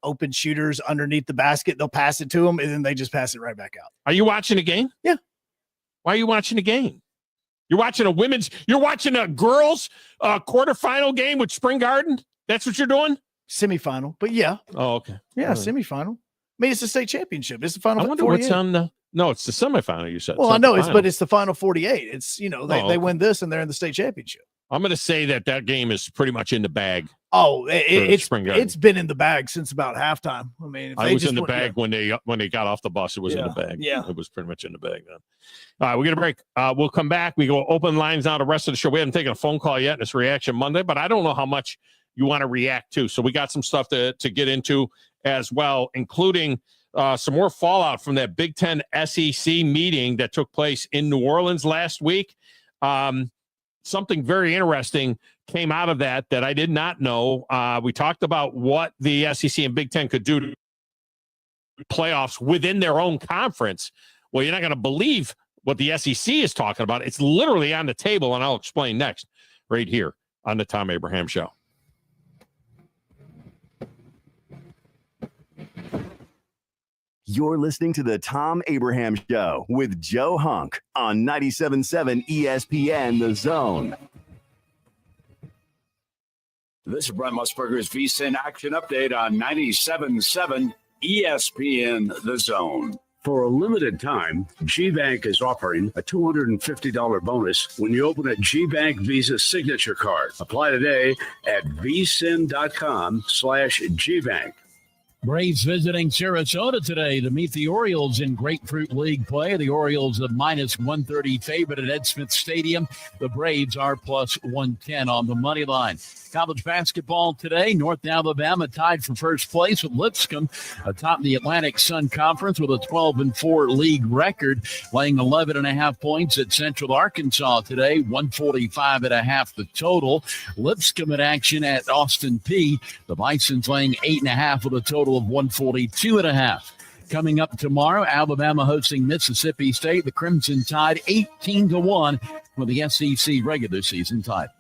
open shooters underneath the basket. They'll pass it to them, and then they just pass it right back out. Are you watching a game? Yeah. Why are you watching a game? You're watching a girls quarterfinal game with Spring Garden? That's what you're doing? Semifinal, but yeah. Oh, okay. Yeah, semifinal. I mean, it's the state championship. It's the final. I wonder 48. what's on the. No, it's the semifinal. You said. Well, I know but it's the final 48. It's they win this and they're in the state championship. I'm going to say that game is pretty much in the bag. Oh, it's been in the bag since about halftime. I mean, I was in the bag when they got off the bus. It was in the bag. Yeah, it was pretty much in the bag then. All right, we get a break. We'll come back. We go open lines now. The rest of the show. We haven't taken a phone call yet. And it's Reaction Monday, but I don't know how much you want to react to. So we got some stuff to get into as well, including some more fallout from that Big Ten SEC meeting that took place in New Orleans last week. Something very interesting came out of that I did not know. We talked about what the SEC and Big Ten could do to playoffs within their own conference. Well, you're not going to believe what the SEC is talking about. It's literally on the table, and I'll explain next right here on the Thom Abraham Show. You're listening to the Thom Abraham Show with Joe Hunk on 97.7 ESPN The Zone. This is Brent Musburger's VSiN Action Update on 97.7 ESPN The Zone. For a limited time, GBank is offering a $250 bonus when you open a GBank Visa signature card. Apply today at vsin.com/GBank. Braves visiting Sarasota today to meet the Orioles in Grapefruit League play. The Orioles are minus 130 favorite at Ed Smith Stadium. The Braves are plus 110 on the money line. College basketball today. North Alabama tied for first place with Lipscomb atop the Atlantic Sun Conference with a 12-4 league record, laying 11.5 points at Central Arkansas today, 145.5 the total. Lipscomb in action at Austin Peay. The Bisons laying 8.5 with a total of 142.5. Coming up tomorrow, Alabama hosting Mississippi State. The Crimson Tide 18-1 for the SEC regular season title.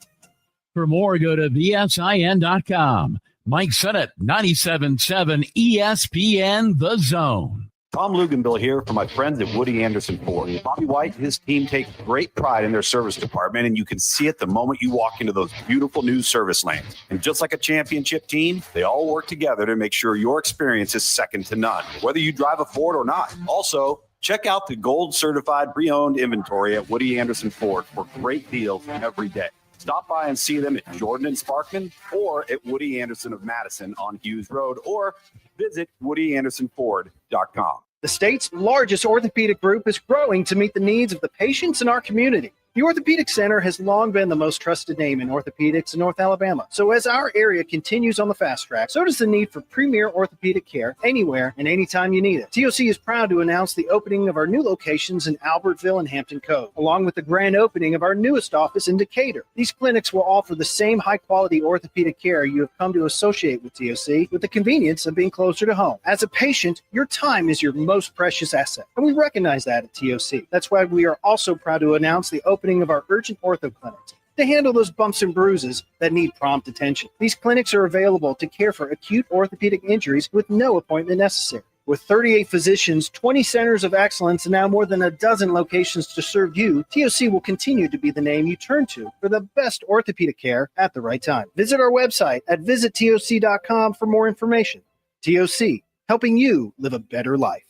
For more, go to vsin.com. Mike Sennett, 97.7 ESPN The Zone. Tom Luganville here for my friends at Woody Anderson Ford. Bobby White and his team take great pride in their service department, and you can see it the moment you walk into those beautiful new service lanes. And just like a championship team, they all work together to make sure your experience is second to none, whether you drive a Ford or not. Also, check out the gold certified pre-owned inventory at Woody Anderson Ford for great deals every day. Stop by and see them at Jordan and Sparkman or at Woody Anderson of Madison on Hughes Road, or visit WoodyAndersonFord.com. The state's largest orthopedic group is growing to meet the needs of the patients in our community. The Orthopedic Center has long been the most trusted name in orthopedics in North Alabama. So as our area continues on the fast track, so does the need for premier orthopedic care anywhere and anytime you need it. TOC is proud to announce the opening of our new locations in Albertville and Hampton Cove, along with the grand opening of our newest office in Decatur. These clinics will offer the same high-quality orthopedic care you have come to associate with TOC, with the convenience of being closer to home. As a patient, your time is your most precious asset, and we recognize that at TOC. That's why we are also proud to announce the opening of our urgent ortho clinics to handle those bumps and bruises that need prompt attention. These clinics are available to care for acute orthopedic injuries with no appointment necessary. With 38 physicians, 20 centers of excellence, and now more than a dozen locations to serve you, TOC will continue to be the name you turn to for the best orthopedic care at the right time. Visit our website at visittoc.com for more information. TOC, helping you live a better life.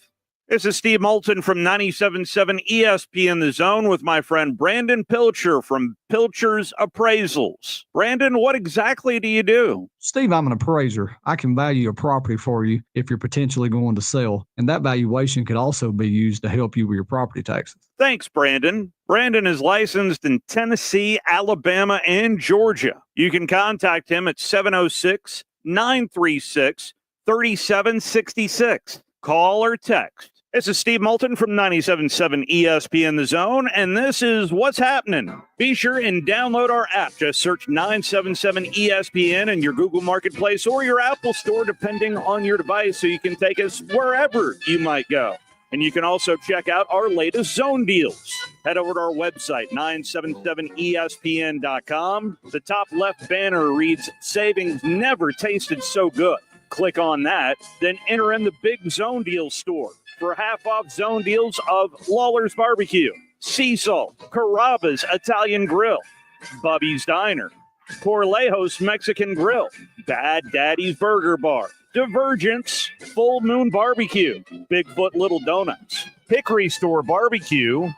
This is Steve Moulton from 97.7 ESPN The Zone with my friend Brandon Pilcher from Pilcher's Appraisals. Brandon, what exactly do you do? Steve, I'm an appraiser. I can value a property for you if you're potentially going to sell, and that valuation could also be used to help you with your property taxes. Thanks, Brandon. Brandon is licensed in Tennessee, Alabama, and Georgia. You can contact him at 706-936-3766. Call or text. This is Steve Moulton from 97.7 ESPN The Zone, and this is What's Happening. Be sure and download our app. Just search 977 ESPN in your Google Marketplace or your Apple Store, depending on your device, so you can take us wherever you might go. And you can also check out our latest zone deals. Head over to our website, 977ESPN.com. The top left banner reads, "Savings never tasted so good." Click on that, then enter in the big zone deals store for half-off zone deals of Lawler's Barbecue, Sea Salt, Carrabba's Italian Grill, Bubby's Diner, Corlejos Mexican Grill, Bad Daddy's Burger Bar, Divergence, Full Moon Barbecue, Bigfoot Little Donuts, Hickory Store Barbecue,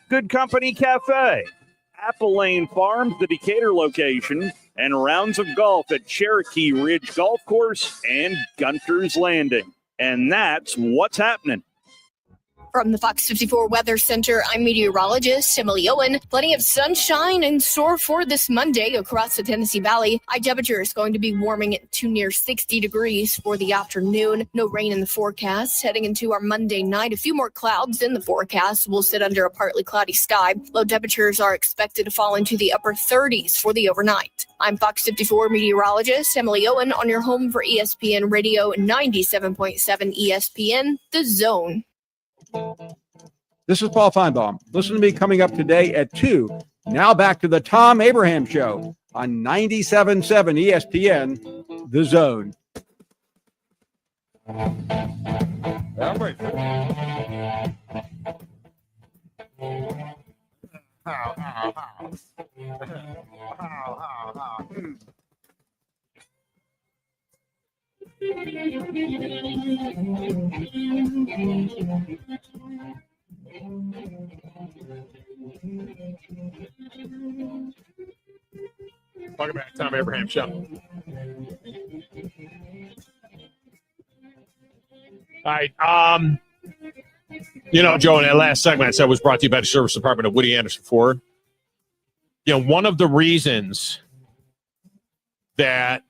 Good Company Cafe, Apple Lane Farms, the Decatur location, and rounds of golf at Cherokee Ridge Golf Course and Gunter's Landing. And that's what's happening. From the Fox 54 Weather Center, I'm meteorologist Emily Owen. Plenty of sunshine in store for this Monday across the Tennessee Valley. High temperature is going to be warming to near 60 degrees for the afternoon. No rain in the forecast. Heading into our Monday night, a few more clouds in the forecast. We'll sit under a partly cloudy sky. Low temperatures are expected to fall into the upper 30s for the overnight. I'm Fox 54 meteorologist Emily Owen on your home for ESPN Radio 97.7 ESPN, The Zone. This is Paul Feinbaum. Listen to me coming up today at 2. Now back to the Thom Abraham Show on 97.7 ESPN, The Zone. Welcome back, Thom Abraham Show. All right. Joe, in that last segment I said was brought to you by the Service Department of Woody Anderson Ford. One of the reasons that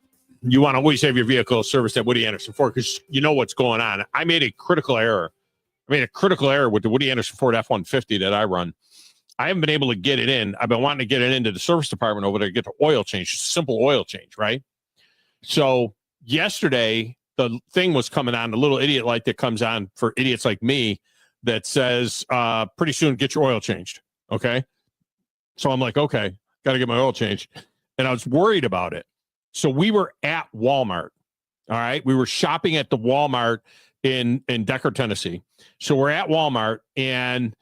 you want to always have your vehicle serviced at Woody Anderson Ford, because you know what's going on. I made a critical error. With the Woody Anderson Ford F-150 that I run. I haven't been able to get it in. I've been wanting to get it into the service department over there to get the oil change, just a simple oil change, right? So yesterday, the thing was coming on, the little idiot light that comes on for idiots like me that says, pretty soon get your oil changed, okay? So I'm like, okay, got to get my oil changed. And I was worried about it. So we were at Walmart, all right? We were shopping at the Walmart in Decker, Tennessee. So we're at Walmart, and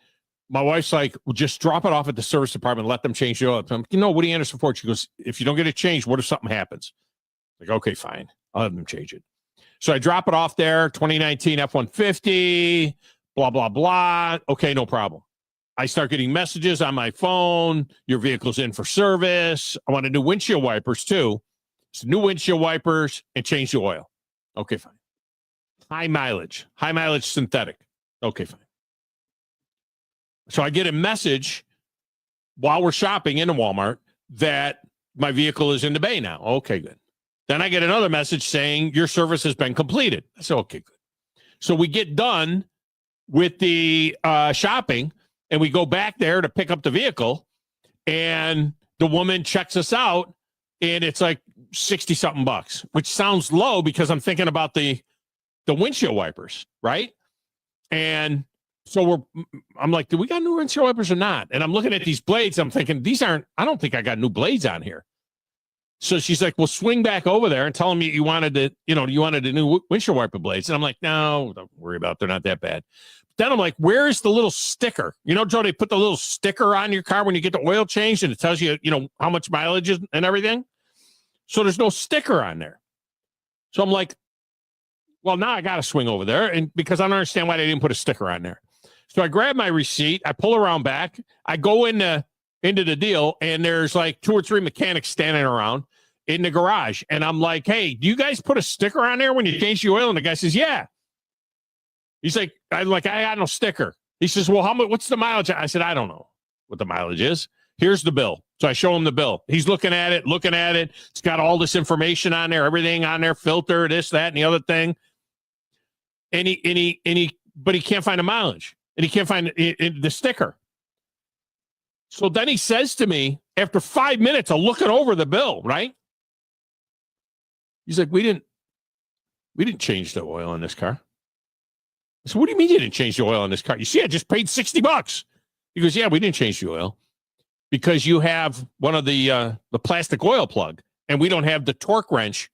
my wife's like, well, just drop it off at the service department, let them change the oil. I'm like, Woody Anderson Ford. She goes, if you don't get it changed, what if something happens? Like, okay, fine. I'll have them change it. So I drop it off there, 2019 F-150, blah, blah, blah. Okay, no problem. I start getting messages on my phone. Your vehicle's in for service. I want to do windshield wipers, too. So new windshield wipers and change the oil. Okay, fine. High mileage synthetic. Okay, fine. So I get a message while we're shopping in a Walmart that my vehicle is in the bay now. Okay, good. Then I get another message saying your service has been completed. I said, okay, good. So we get done with the shopping, and we go back there to pick up the vehicle, and the woman checks us out, and it's like $60-something bucks, which sounds low because I'm thinking about the windshield wipers, right? And so I'm like, do we got new windshield wipers or not? And I'm looking at these blades. I'm thinking, I don't think I got new blades on here. So she's like, well, swing back over there and tell them you wanted the new windshield wiper blades. And I'm like, no, don't worry about it. They're not that bad. Then I'm like, where's the little sticker? Joe, they put the little sticker on your car when you get the oil changed, and it tells you, how much mileage is and everything. So there's no sticker on there. So I'm like, well, now I got to swing over there, and because I don't understand why they didn't put a sticker on there. So I grab my receipt, I pull around back, I go into the deal, and there's like 2 or 3 mechanics standing around in the garage. And I'm like, hey, do you guys put a sticker on there when you change the oil? And the guy says, yeah. He's like, I got no sticker. He says, well, what's the mileage? I said, I don't know what the mileage is. Here's the bill. So I show him the bill. He's looking at it. It's got all this information on there, everything on there, filter, this, that, and the other thing. But he can't find the mileage, and he can't find the sticker. So then he says to me, after 5 minutes of looking over the bill, right? He's like, we didn't change the oil in this car. I said, what do you mean you didn't change the oil in this car? You see, I just paid $60. He goes, yeah, we didn't change the oil because you have one of the plastic oil plug, and we don't have the torque wrench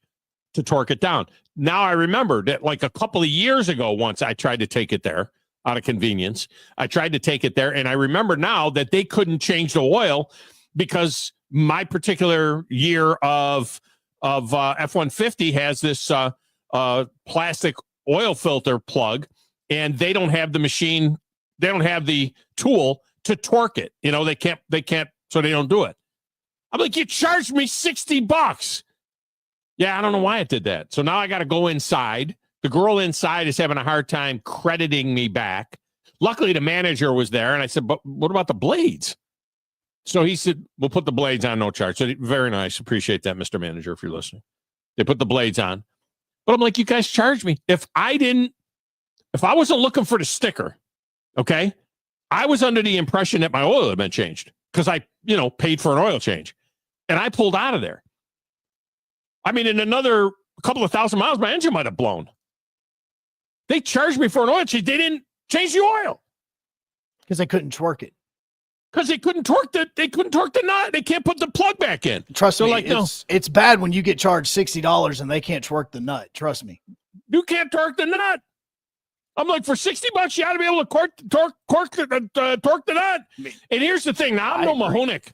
to torque it down. Now I remember that like a couple of years ago, once I tried to take it there out of convenience. I tried to take it there, and I remember now that they couldn't change the oil because my particular year of F-150 has this plastic oil filter plug, and they don't have the machine. They don't have the tool to torque it. They can't, so they don't do it. I'm like, you charged me $60. Yeah, I don't know why it did that. So now I got to go inside. The girl inside is having a hard time crediting me back. Luckily, the manager was there, and I said, but what about the blades? So he said, we'll put the blades on, no charge. So very nice. Appreciate that, Mr. Manager, if you're listening. They put the blades on. But I'm like, you guys charged me. If I wasn't looking for the sticker, okay, I was under the impression that my oil had been changed because I, paid for an oil change. And I pulled out of there. I mean, in another couple of thousand miles, my engine might have blown. They charged me for an oil change. They didn't change the oil. Because they couldn't torque it. Because they couldn't torque the nut. They can't put the plug back in. Trust me, it's bad when you get charged $60 and they can't torque the nut. Trust me. You can't torque the nut. I'm like, for $60, you ought to be able to torque the nut. And here's the thing. Now, I'm no Mahonic.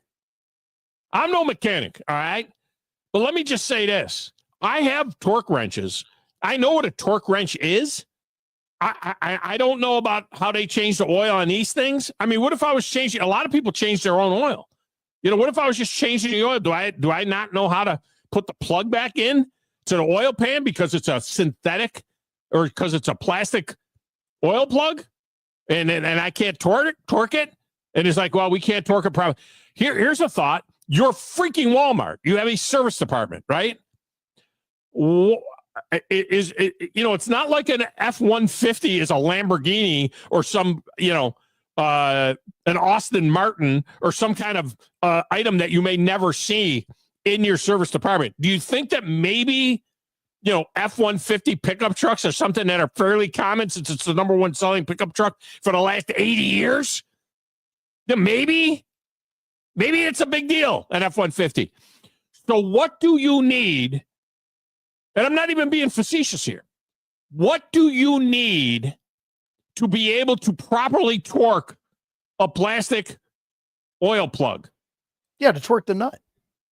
I'm no mechanic, all right? But let me just say this. I have torque wrenches. I know what a torque wrench is. I don't know about how they change the oil on these things. I mean, what if I was changing? A lot of people change their own oil. What if I was just changing the oil? Do I not know how to put the plug back in to the oil pan because it's a synthetic or because it's a plastic oil plug, and I can't torque it? And it's like, well, we can't torque it properly. Here's a thought. You're freaking Walmart. You have a service department, right? It's not like an F-150 is a Lamborghini or some, an Aston Martin or some kind of item that you may never see in your service department. Do you think that maybe, F-150 pickup trucks are something that are fairly common since it's the number one selling pickup truck for the last 80 years? Maybe it's a big deal, an F-150. So what do you need? And I'm not even being facetious here. What do you need to be able to properly torque a plastic oil plug? Yeah, to torque the nut.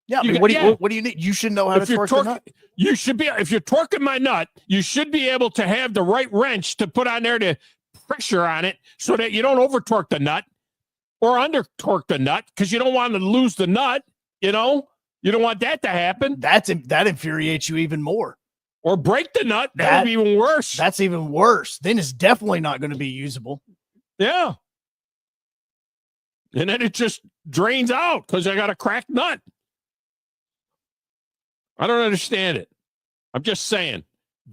Yeah, what do you need? You should know how to torque the nut. You should be, if you're torquing my nut, you should be able to have the right wrench to put on there to pressure on it so that you don't over torque the nut or under torque the nut, because you don't want to lose the nut, You don't want that to happen. That infuriates you even more. Or break the nut. That would be even worse. That's even worse. Then it's definitely not going to be usable. Yeah. And then it just drains out because I got a cracked nut. I don't understand it. I'm just saying.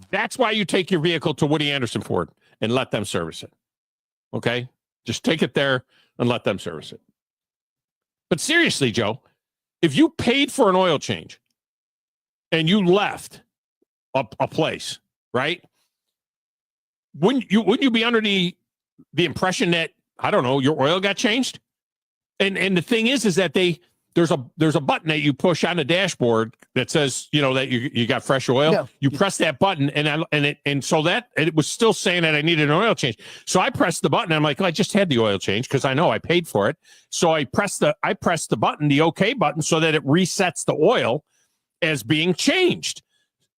That's why you take your vehicle to Woody Anderson Ford and let them service it. Okay? Just take it there and let them service it. But seriously, Joe, if you paid for an oil change and you left a place, right? Wouldn't you be under the impression that, I don't know, your oil got changed? And the thing is that there's a button that you push on the dashboard that says, that you got fresh oil. Yeah. You press that button and so that it was still saying that I needed an oil change. So I pressed the button. And I'm like, I just had the oil change because I know I paid for it. So I pressed the button, the OK button, so that it resets the oil as being changed.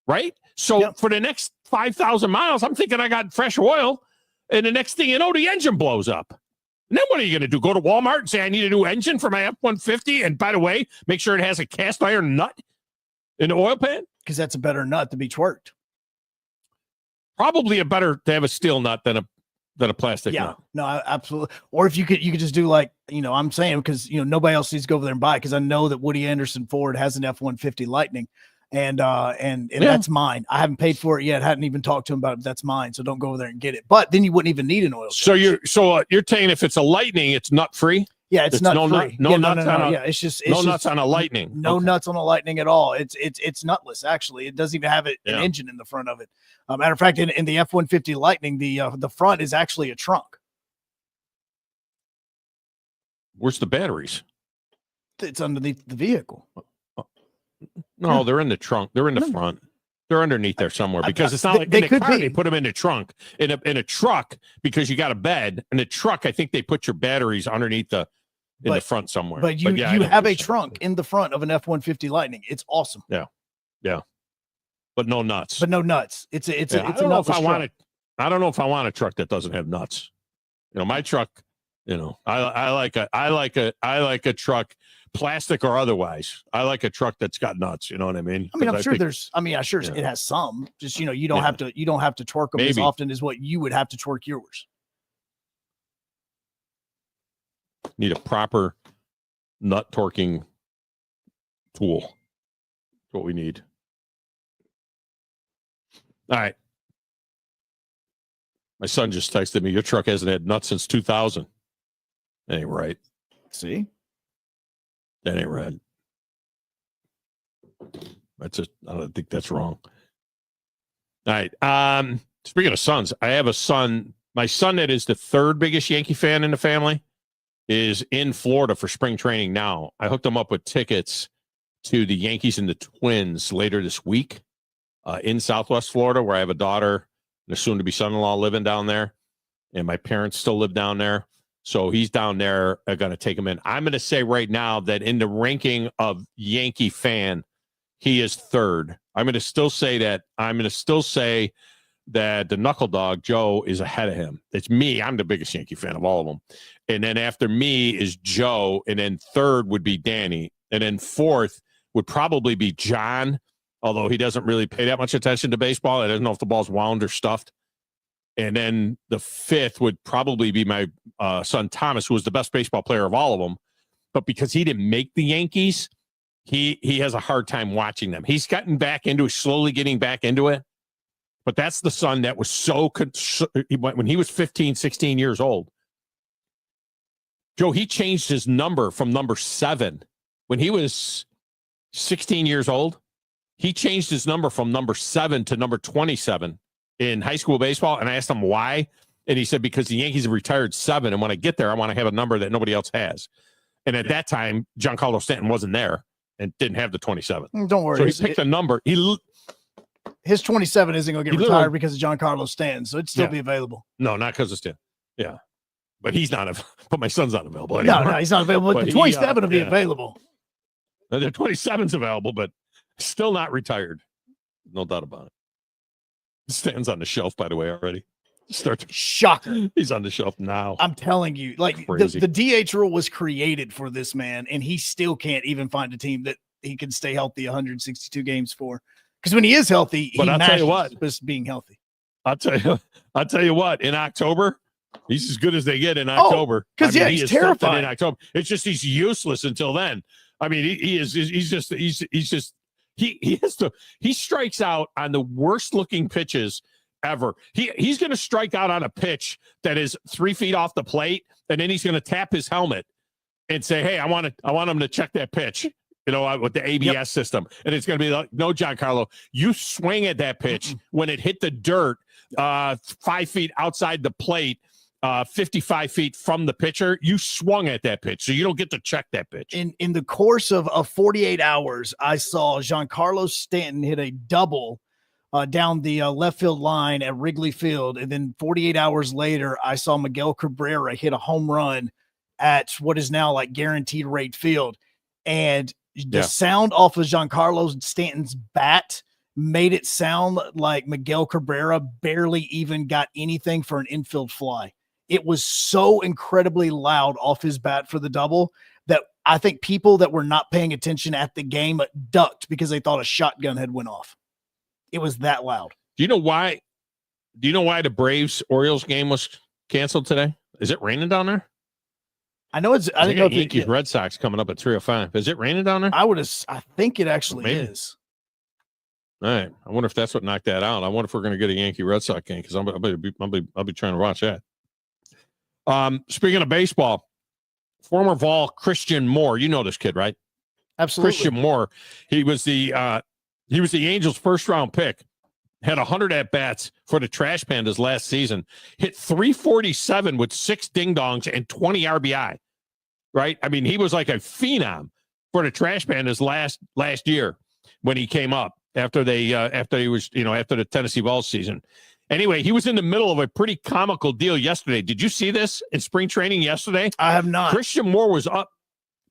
Right. So for the next 5,000 miles, I'm thinking I got fresh oil. And the next thing you know, the engine blows up. And then what are you going to do? Go to Walmart and say, I need a new engine for my F-150? And by the way, make sure it has a cast iron nut in the oil pan? Because that's a better nut to be twerked. Probably better to have a steel nut than a plastic nut. No, absolutely. Or if you could just do like, I'm saying, because, nobody else needs to go over there and buy it, because I know that Woody Anderson Ford has an F-150 Lightning. And that's mine. I haven't paid for it yet. Hadn't even talked to him about it. But that's mine. So don't go over there and get it. But then you wouldn't even need an oil change. So you're saying if it's a Lightning, it's nut free? Yeah, it's nut free. No nuts on nuts on a Lightning. No nuts on a Lightning at all. It's nutless. Actually, it doesn't even have an engine in the front of it. Matter of fact, in the F-150 Lightning, the front is actually a trunk. Where's the batteries? It's underneath the vehicle. No, they're in the trunk. They're in the front. They're underneath there somewhere, because it's not like in the car, they put them in the trunk. In a truck, because you got a bed. In a truck, I think they put your batteries underneath the front somewhere. But you have a trunk in the front of an F-150 Lightning. It's awesome. Yeah. But no nuts. It's I don't know if I want a truck that doesn't have nuts. My truck. I like a truck, plastic or otherwise. I like a truck that's got nuts. You know what I mean? I'm sure it has some. Just you don't have to torque them as often as what you would have to torque yours. Need a proper nut torquing tool. That's what we need. All right. My son just texted me, your truck hasn't had nuts since 2000. That ain't right. See? That ain't right. I don't think that's wrong. All right. Speaking of sons, I have a son. My son that is the third biggest Yankee fan in the family is in Florida for spring training now. I hooked him up with tickets to the Yankees and the Twins later this week in Southwest Florida, where I have a daughter and a soon-to-be son-in-law living down there, and my parents still live down there. So he's down there. I'm going to take him in. I'm going to say right now that in the ranking of Yankee fan, he is third. I'm going to still say that. I'm going to still say that the knuckle dog, Joe, is ahead of him. It's me. I'm the biggest Yankee fan of all of them. And then after me is Joe. And then third would be Danny. And then fourth would probably be John, although he doesn't really pay that much attention to baseball. I don't know if the ball's wound or stuffed. And then the fifth would probably be my son Thomas, who was the best baseball player of all of them. But because he didn't make the Yankees, he has a hard time watching them. He's gotten back into it, slowly getting back into it. But that's the son that was when he was 15, 16 years old. Joe, he changed his number from number 7. When he was 16 years old, he changed his number from number 7 to number 27 in high school baseball. And I asked him why. And he said, because the Yankees have retired 7. And when I get there, I want to have a number that nobody else has. And at that time, Giancarlo Stanton wasn't there and didn't have the 27. Don't worry. So he picked a number. His 27 isn't going to get retired because of Giancarlo Stanton, so it'd still be available. No, not because of Stanton. Yeah. But he's not, but my son's not available anymore. No, he's not available. But the 27 will be available. The 27's available, but still not retired. No doubt about it. Stanton's on the shelf, by the way, already. Shocker. He's on the shelf now. I'm telling you, like the DH rule was created for this man, and he still can't even find a team that he can stay healthy 162 games for. Because when he is healthy, but I'll tell you what, just being healthy. I'll tell you what, in October, he's as good as they get in October. Because he's terrifying in October. It's just he's useless until then. I mean, he strikes out on the worst looking pitches ever. He's going to strike out on a pitch that is 3 feet off the plate, and then he's going to tap his helmet and say, "Hey, I want him to check that pitch." With the ABS system. And it's going to be like, no, Giancarlo, you swing at that pitch when it hit the dirt 5 feet outside the plate, 55 feet from the pitcher. You swung at that pitch, so you don't get to check that pitch. In the course of 48 hours, I saw Giancarlo Stanton hit a double down the left field line at Wrigley Field. And then 48 hours later, I saw Miguel Cabrera hit a home run at what is now like Guaranteed Rate Field. And the sound off of Giancarlo Stanton's bat made it sound like Miguel Cabrera barely even got anything for an infield fly. It was so incredibly loud off his bat for the double that I think people that were not paying attention at the game ducked because they thought a shotgun had went off. It was that loud. Do you know why the Braves-Orioles game was canceled today? Is it raining down there? I know it's. I think Yankees Red Sox coming up at 3:05. Is it raining down there? I think it actually is. All right. I wonder if that's what knocked that out. I wonder if we're going to get a Yankee Red Sox game because I'll be trying to watch that. Speaking of baseball, former Vol Christian Moore. You know this kid, right? Absolutely. Christian Moore. He was the Angels' first round pick. Had 100 at bats for the Trash Pandas last season. Hit 347 with 6 ding dongs and 20 RBI. Right? I mean, he was like a phenom for the Trash Pandas last year when he came up after the Tennessee Vols season. Anyway, he was in the middle of a pretty comical deal yesterday. Did you see this in spring training yesterday? I have not. Christian Moore was up.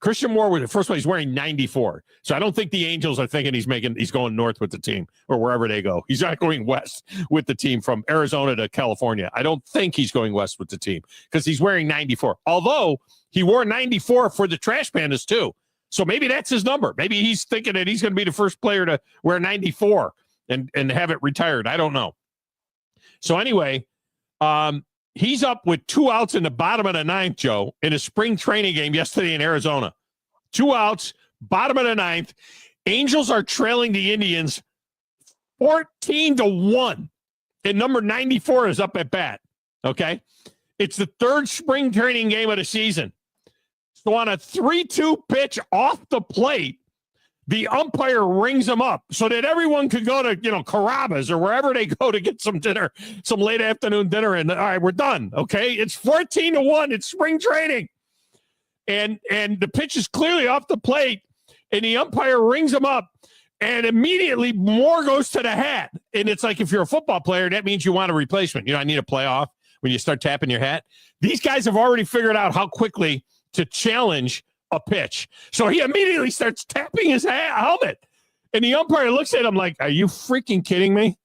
Christian Moore was, first of all, he's wearing 94. So I don't think the Angels are thinking he's going north with the team or wherever they go. He's not going west with the team from Arizona to California. I don't think he's going west with the team because he's wearing 94. Although he wore 94 for the Trash Pandas too. So maybe that's his number. Maybe he's thinking that he's going to be the first player to wear 94 and have it retired. I don't know. So anyway, he's up with 2 outs in the bottom of the 9th, Joe, in a spring training game yesterday in Arizona. 2 outs, bottom of the 9th. Angels are trailing the Indians 14-1. And number 94 is up at bat. Okay? It's the 3rd spring training game of the season. So on a 3-2 pitch off the plate, the umpire rings them up so that everyone could go to, Carrabba's or wherever they go to get some dinner, some late afternoon dinner. And all right, we're done. Okay. It's 14-1. It's spring training. And the pitch is clearly off the plate and the umpire rings them up and immediately Moore goes to the hat. And it's like, if you're a football player, that means you want a replacement. I need a playoff when you start tapping your hat. These guys have already figured out how quickly to challenge a pitch. So he immediately starts tapping his helmet. And the umpire looks at him like, are you freaking kidding me?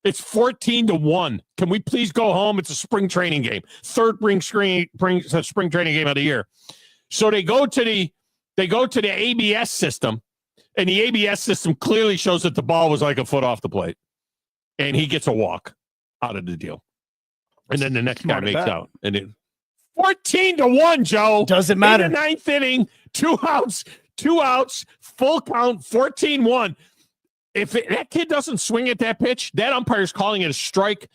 It's 14-1. Can we please go home? It's a spring training game. Third spring training game of the year. So they go to the ABS system, and the ABS system clearly shows that the ball was like a foot off the plate. And he gets a walk out of the deal. And then the next guy makes out. And it 14-1, Joe. Doesn't matter. In the ninth inning, two outs, full count, 14-1. If that kid doesn't swing at that pitch, that umpire's calling it a strike,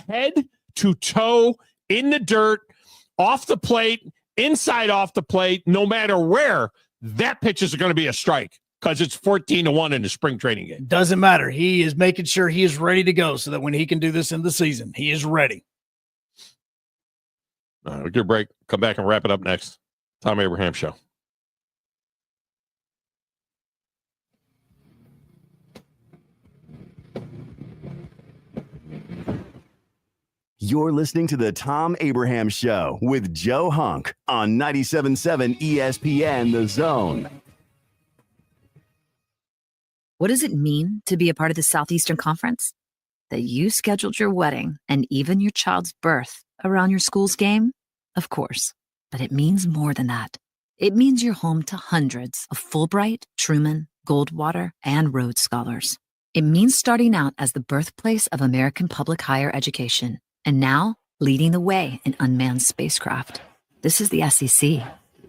head to toe, in the dirt, off the plate, inside off the plate, no matter where, that pitch is going to be a strike because it's 14-1 in the spring training game. Doesn't matter. He is making sure he is ready to go so that when he can do this in the season, he is ready. All right, we'll get a break. Come back and wrap it up next. Thom Abraham Show. You're listening to the Thom Abraham Show with Joe Hunk on 97.7 ESPN The Zone. What does it mean to be a part of the Southeastern Conference? That you scheduled your wedding and even your child's birth around your school's game? Of course. But it means more than that. It means you're home to hundreds of Fulbright, Truman, Goldwater, and Rhodes Scholars. It means starting out as the birthplace of American public higher education, and now leading the way in unmanned spacecraft. This is the SEC.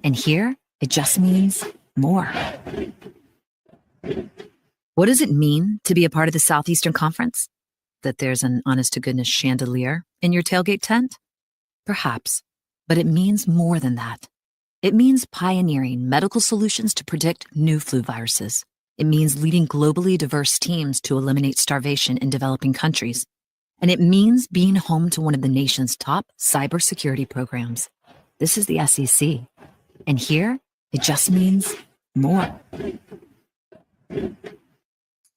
And here, it just means more. What does it mean to be a part of the Southeastern Conference? That there's an honest-to-goodness chandelier in your tailgate tent? Perhaps. But it means more than that. It means pioneering medical solutions to predict new flu viruses. It means leading globally diverse teams to eliminate starvation in developing countries. And it means being home to one of the nation's top cybersecurity programs. This is the SEC. And here, it just means more.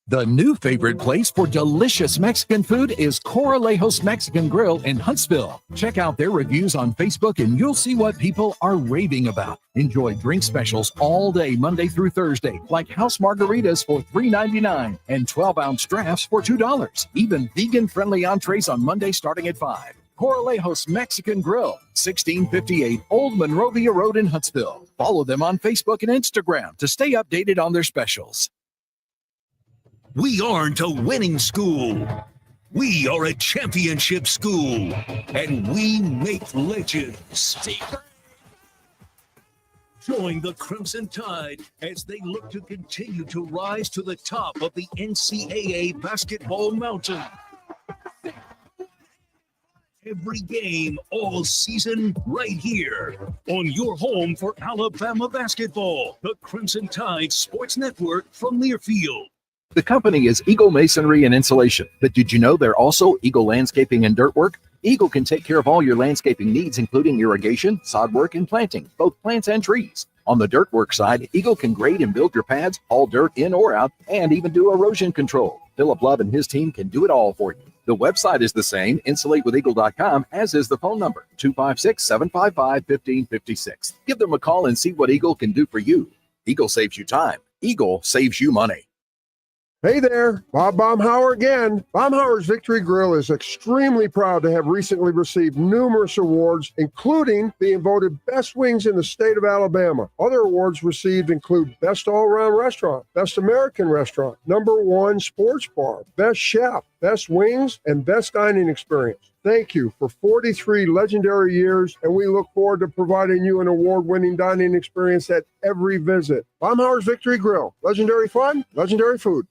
The new favorite place for delicious Mexican food is Coralejos Mexican Grill in Huntsville. Check out their reviews on Facebook and you'll see what people are raving about. Enjoy drink specials all day, Monday through Thursday, like house margaritas for $3.99 and 12-ounce drafts for $2. Even vegan-friendly entrees on Monday starting at $5. Coralejos Mexican Grill, 1658 Old Monrovia Road in Huntsville. Follow them on Facebook and Instagram to stay updated on their specials. We aren't a winning school. We are a championship school, and we make legends. Join the Crimson Tide as they look to continue to rise to the top of the NCAA basketball mountain. Every game, all season, right here on your home for Alabama basketball, the Crimson Tide Sports Network from Learfield. The company is Eagle Masonry and Insulation, but did you know they're also Eagle Landscaping and Dirt Work? Eagle can take care of all your landscaping needs, including irrigation, sod work, and planting, both plants and trees. On the dirt work side, Eagle can grade and build your pads, haul dirt in or out, and even do erosion control. Philip Love and his team can do it all for you. The website is the same, insulatewitheagle.com, as is the phone number, 256-755-1556. Give them a call and see what Eagle can do for you. Eagle saves you time. Eagle saves you money. Hey there, Bob Baumhauer again. Baumhauer's Victory Grill is extremely proud to have recently received numerous awards, including being voted best wings in the state of Alabama. Other awards received include Best All-Around Restaurant, Best American Restaurant, #1 Sports Bar, Best Chef, Best Wings, and Best Dining Experience. Thank you for 43 legendary years, and we look forward to providing you an award-winning dining experience at every visit. Baumhauer's Victory Grill. Legendary fun, legendary food.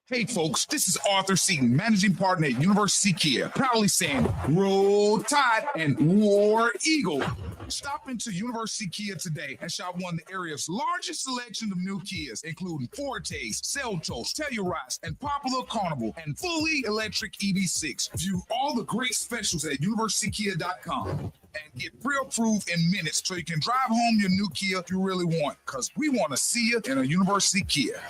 Hey folks, this is Arthur Seaton, managing partner at University Kia, proudly saying Roll Tide and War Eagle. Stop into University Kia today and shop one of the area's largest selection of new Kias, including Fortes, Seltos, Telluride, and Popular Carnival, and fully electric EV6. View all the great specials at universitykia.com and get pre-approved in minutes so you can drive home your new Kia you really want, because we want to see you in a University Kia.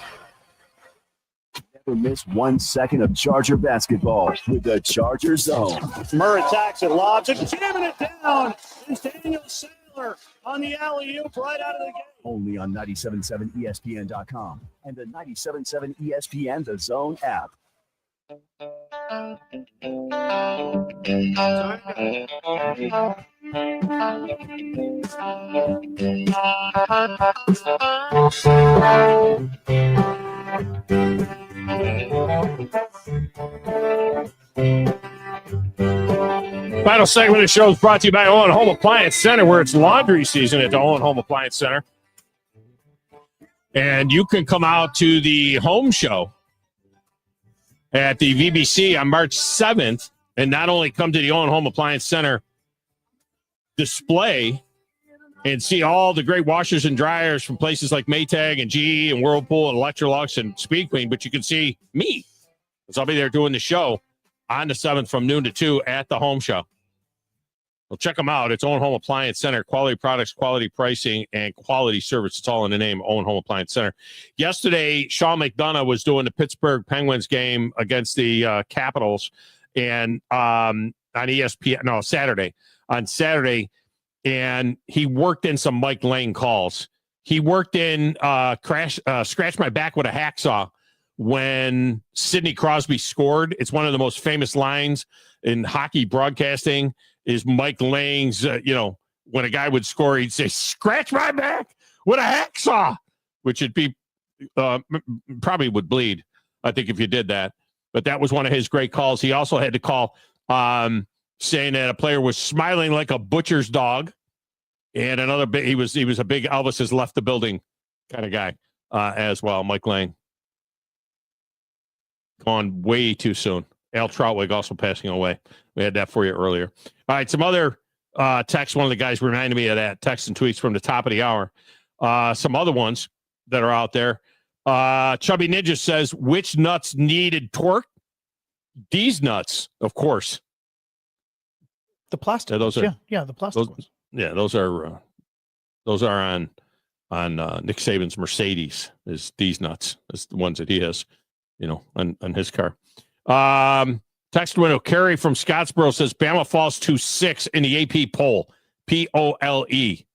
Never miss 1 second of Charger basketball with the Charger Zone. Murr attacks it, lobs it, jamming it down. It's Daniel Saylor on the alley-oop right out of the game. Only on 97.7 ESPN.com and the 97.7 ESPN The Zone app. Final segment of the show is brought to you by Owen Home Appliance Center, where it's laundry season at the Owen Home Appliance Center. And you can come out to the home show at the VBC on March 7th and not only come to the Owen Home Appliance Center display and see all the great washers and dryers from places like Maytag and GE and Whirlpool and Electrolux and Speed Queen, but you can see me, because I'll be there doing the show on the 7th from noon to 2 at the home show. Well, check them out. It's Owen Home Appliance Center. Quality products, quality pricing, and quality service. It's all in the name, Owen Home Appliance Center. Yesterday, Sean McDonough was doing the Pittsburgh Penguins game against the Capitals and on ESPN. No, Saturday. On Saturday, and he worked in some Mike Lane calls. He worked in Scratch My Back with a Hacksaw when Sidney Crosby scored. It's one of the most famous lines in hockey broadcasting. Is Mike Lane's, when a guy would score, he'd say, "Scratch my back with a hacksaw," which would be, probably would bleed, I think, if you did that. But that was one of his great calls. He also had to call saying that a player was smiling like a butcher's dog. And another big, he was a big Elvis has left the building kind of guy as well, Mike Lane. Gone way too soon. Al Troutwig also passing away. We had that for you earlier. All right, some other texts. One of the guys reminded me of that. Text and tweets from the top of the hour. Some other ones that are out there. Chubby Ninja says, which nuts needed torque? These nuts, of course. The plastic. Yeah, those are, the plastic ones. Yeah, those are on Nick Saban's Mercedes. Is these nuts? Is the ones that he has, on his car. Text window. Carrie from Scottsboro says Bama falls to 6 in the AP poll. P-O-L-E.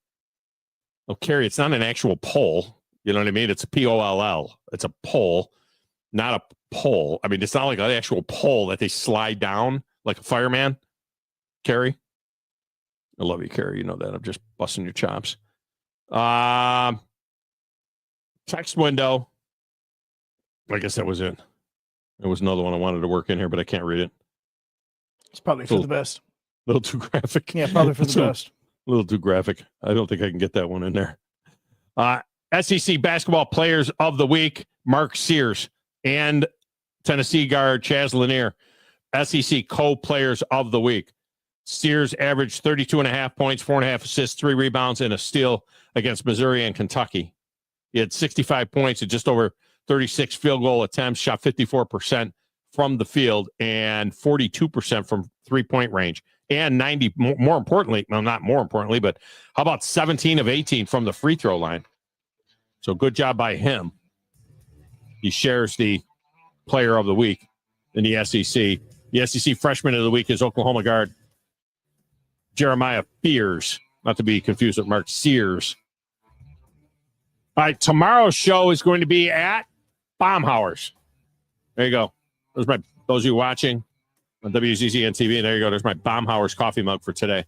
Oh, Carrie, it's not an actual poll. You know what I mean? It's a P-O-L-L. It's a poll, not a pole. I mean, it's not like an actual pole that they slide down like a fireman. Carrie? I love you, Carrie. You know that. I'm just busting your chops. Text window. I guess that was it. There was another one I wanted to work in here, but I can't read it. It's probably for the best. A little too graphic. Yeah, probably for the best. A little too graphic. I don't think I can get that one in there. SEC basketball players of the week, Mark Sears and Tennessee guard Chaz Lanier. SEC co-players of the week. Sears averaged 32.5 points, 4.5 assists, 3 rebounds, and a steal against Missouri and Kentucky. He had 65 points and just over 36 field goal attempts, shot 54% from the field and 42% from three-point range. And 90, more importantly, well, not more importantly, but how about 17 of 18 from the free throw line? So good job by him. He shares the player of the week in the SEC. The SEC freshman of the week is Oklahoma guard Jeremiah Fears, not to be confused with Mark Sears. All right, tomorrow's show is going to be at Baumhauer's. There you go. Those of you watching on WZZN TV, there you go. There's my Baumhauer's coffee mug for today.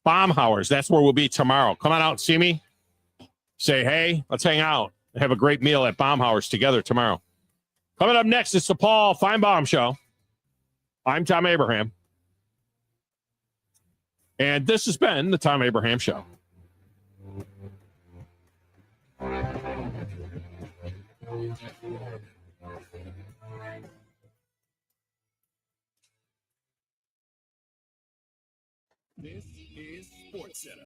Baumhauer's, that's where we'll be tomorrow. Come on out and see me. Say, hey, let's hang out and have a great meal at Baumhauer's together tomorrow. Coming up next, it's the Paul Feinbaum Show. I'm Thom Abraham. And this has been the Thom Abraham Show. This is SportsCenter.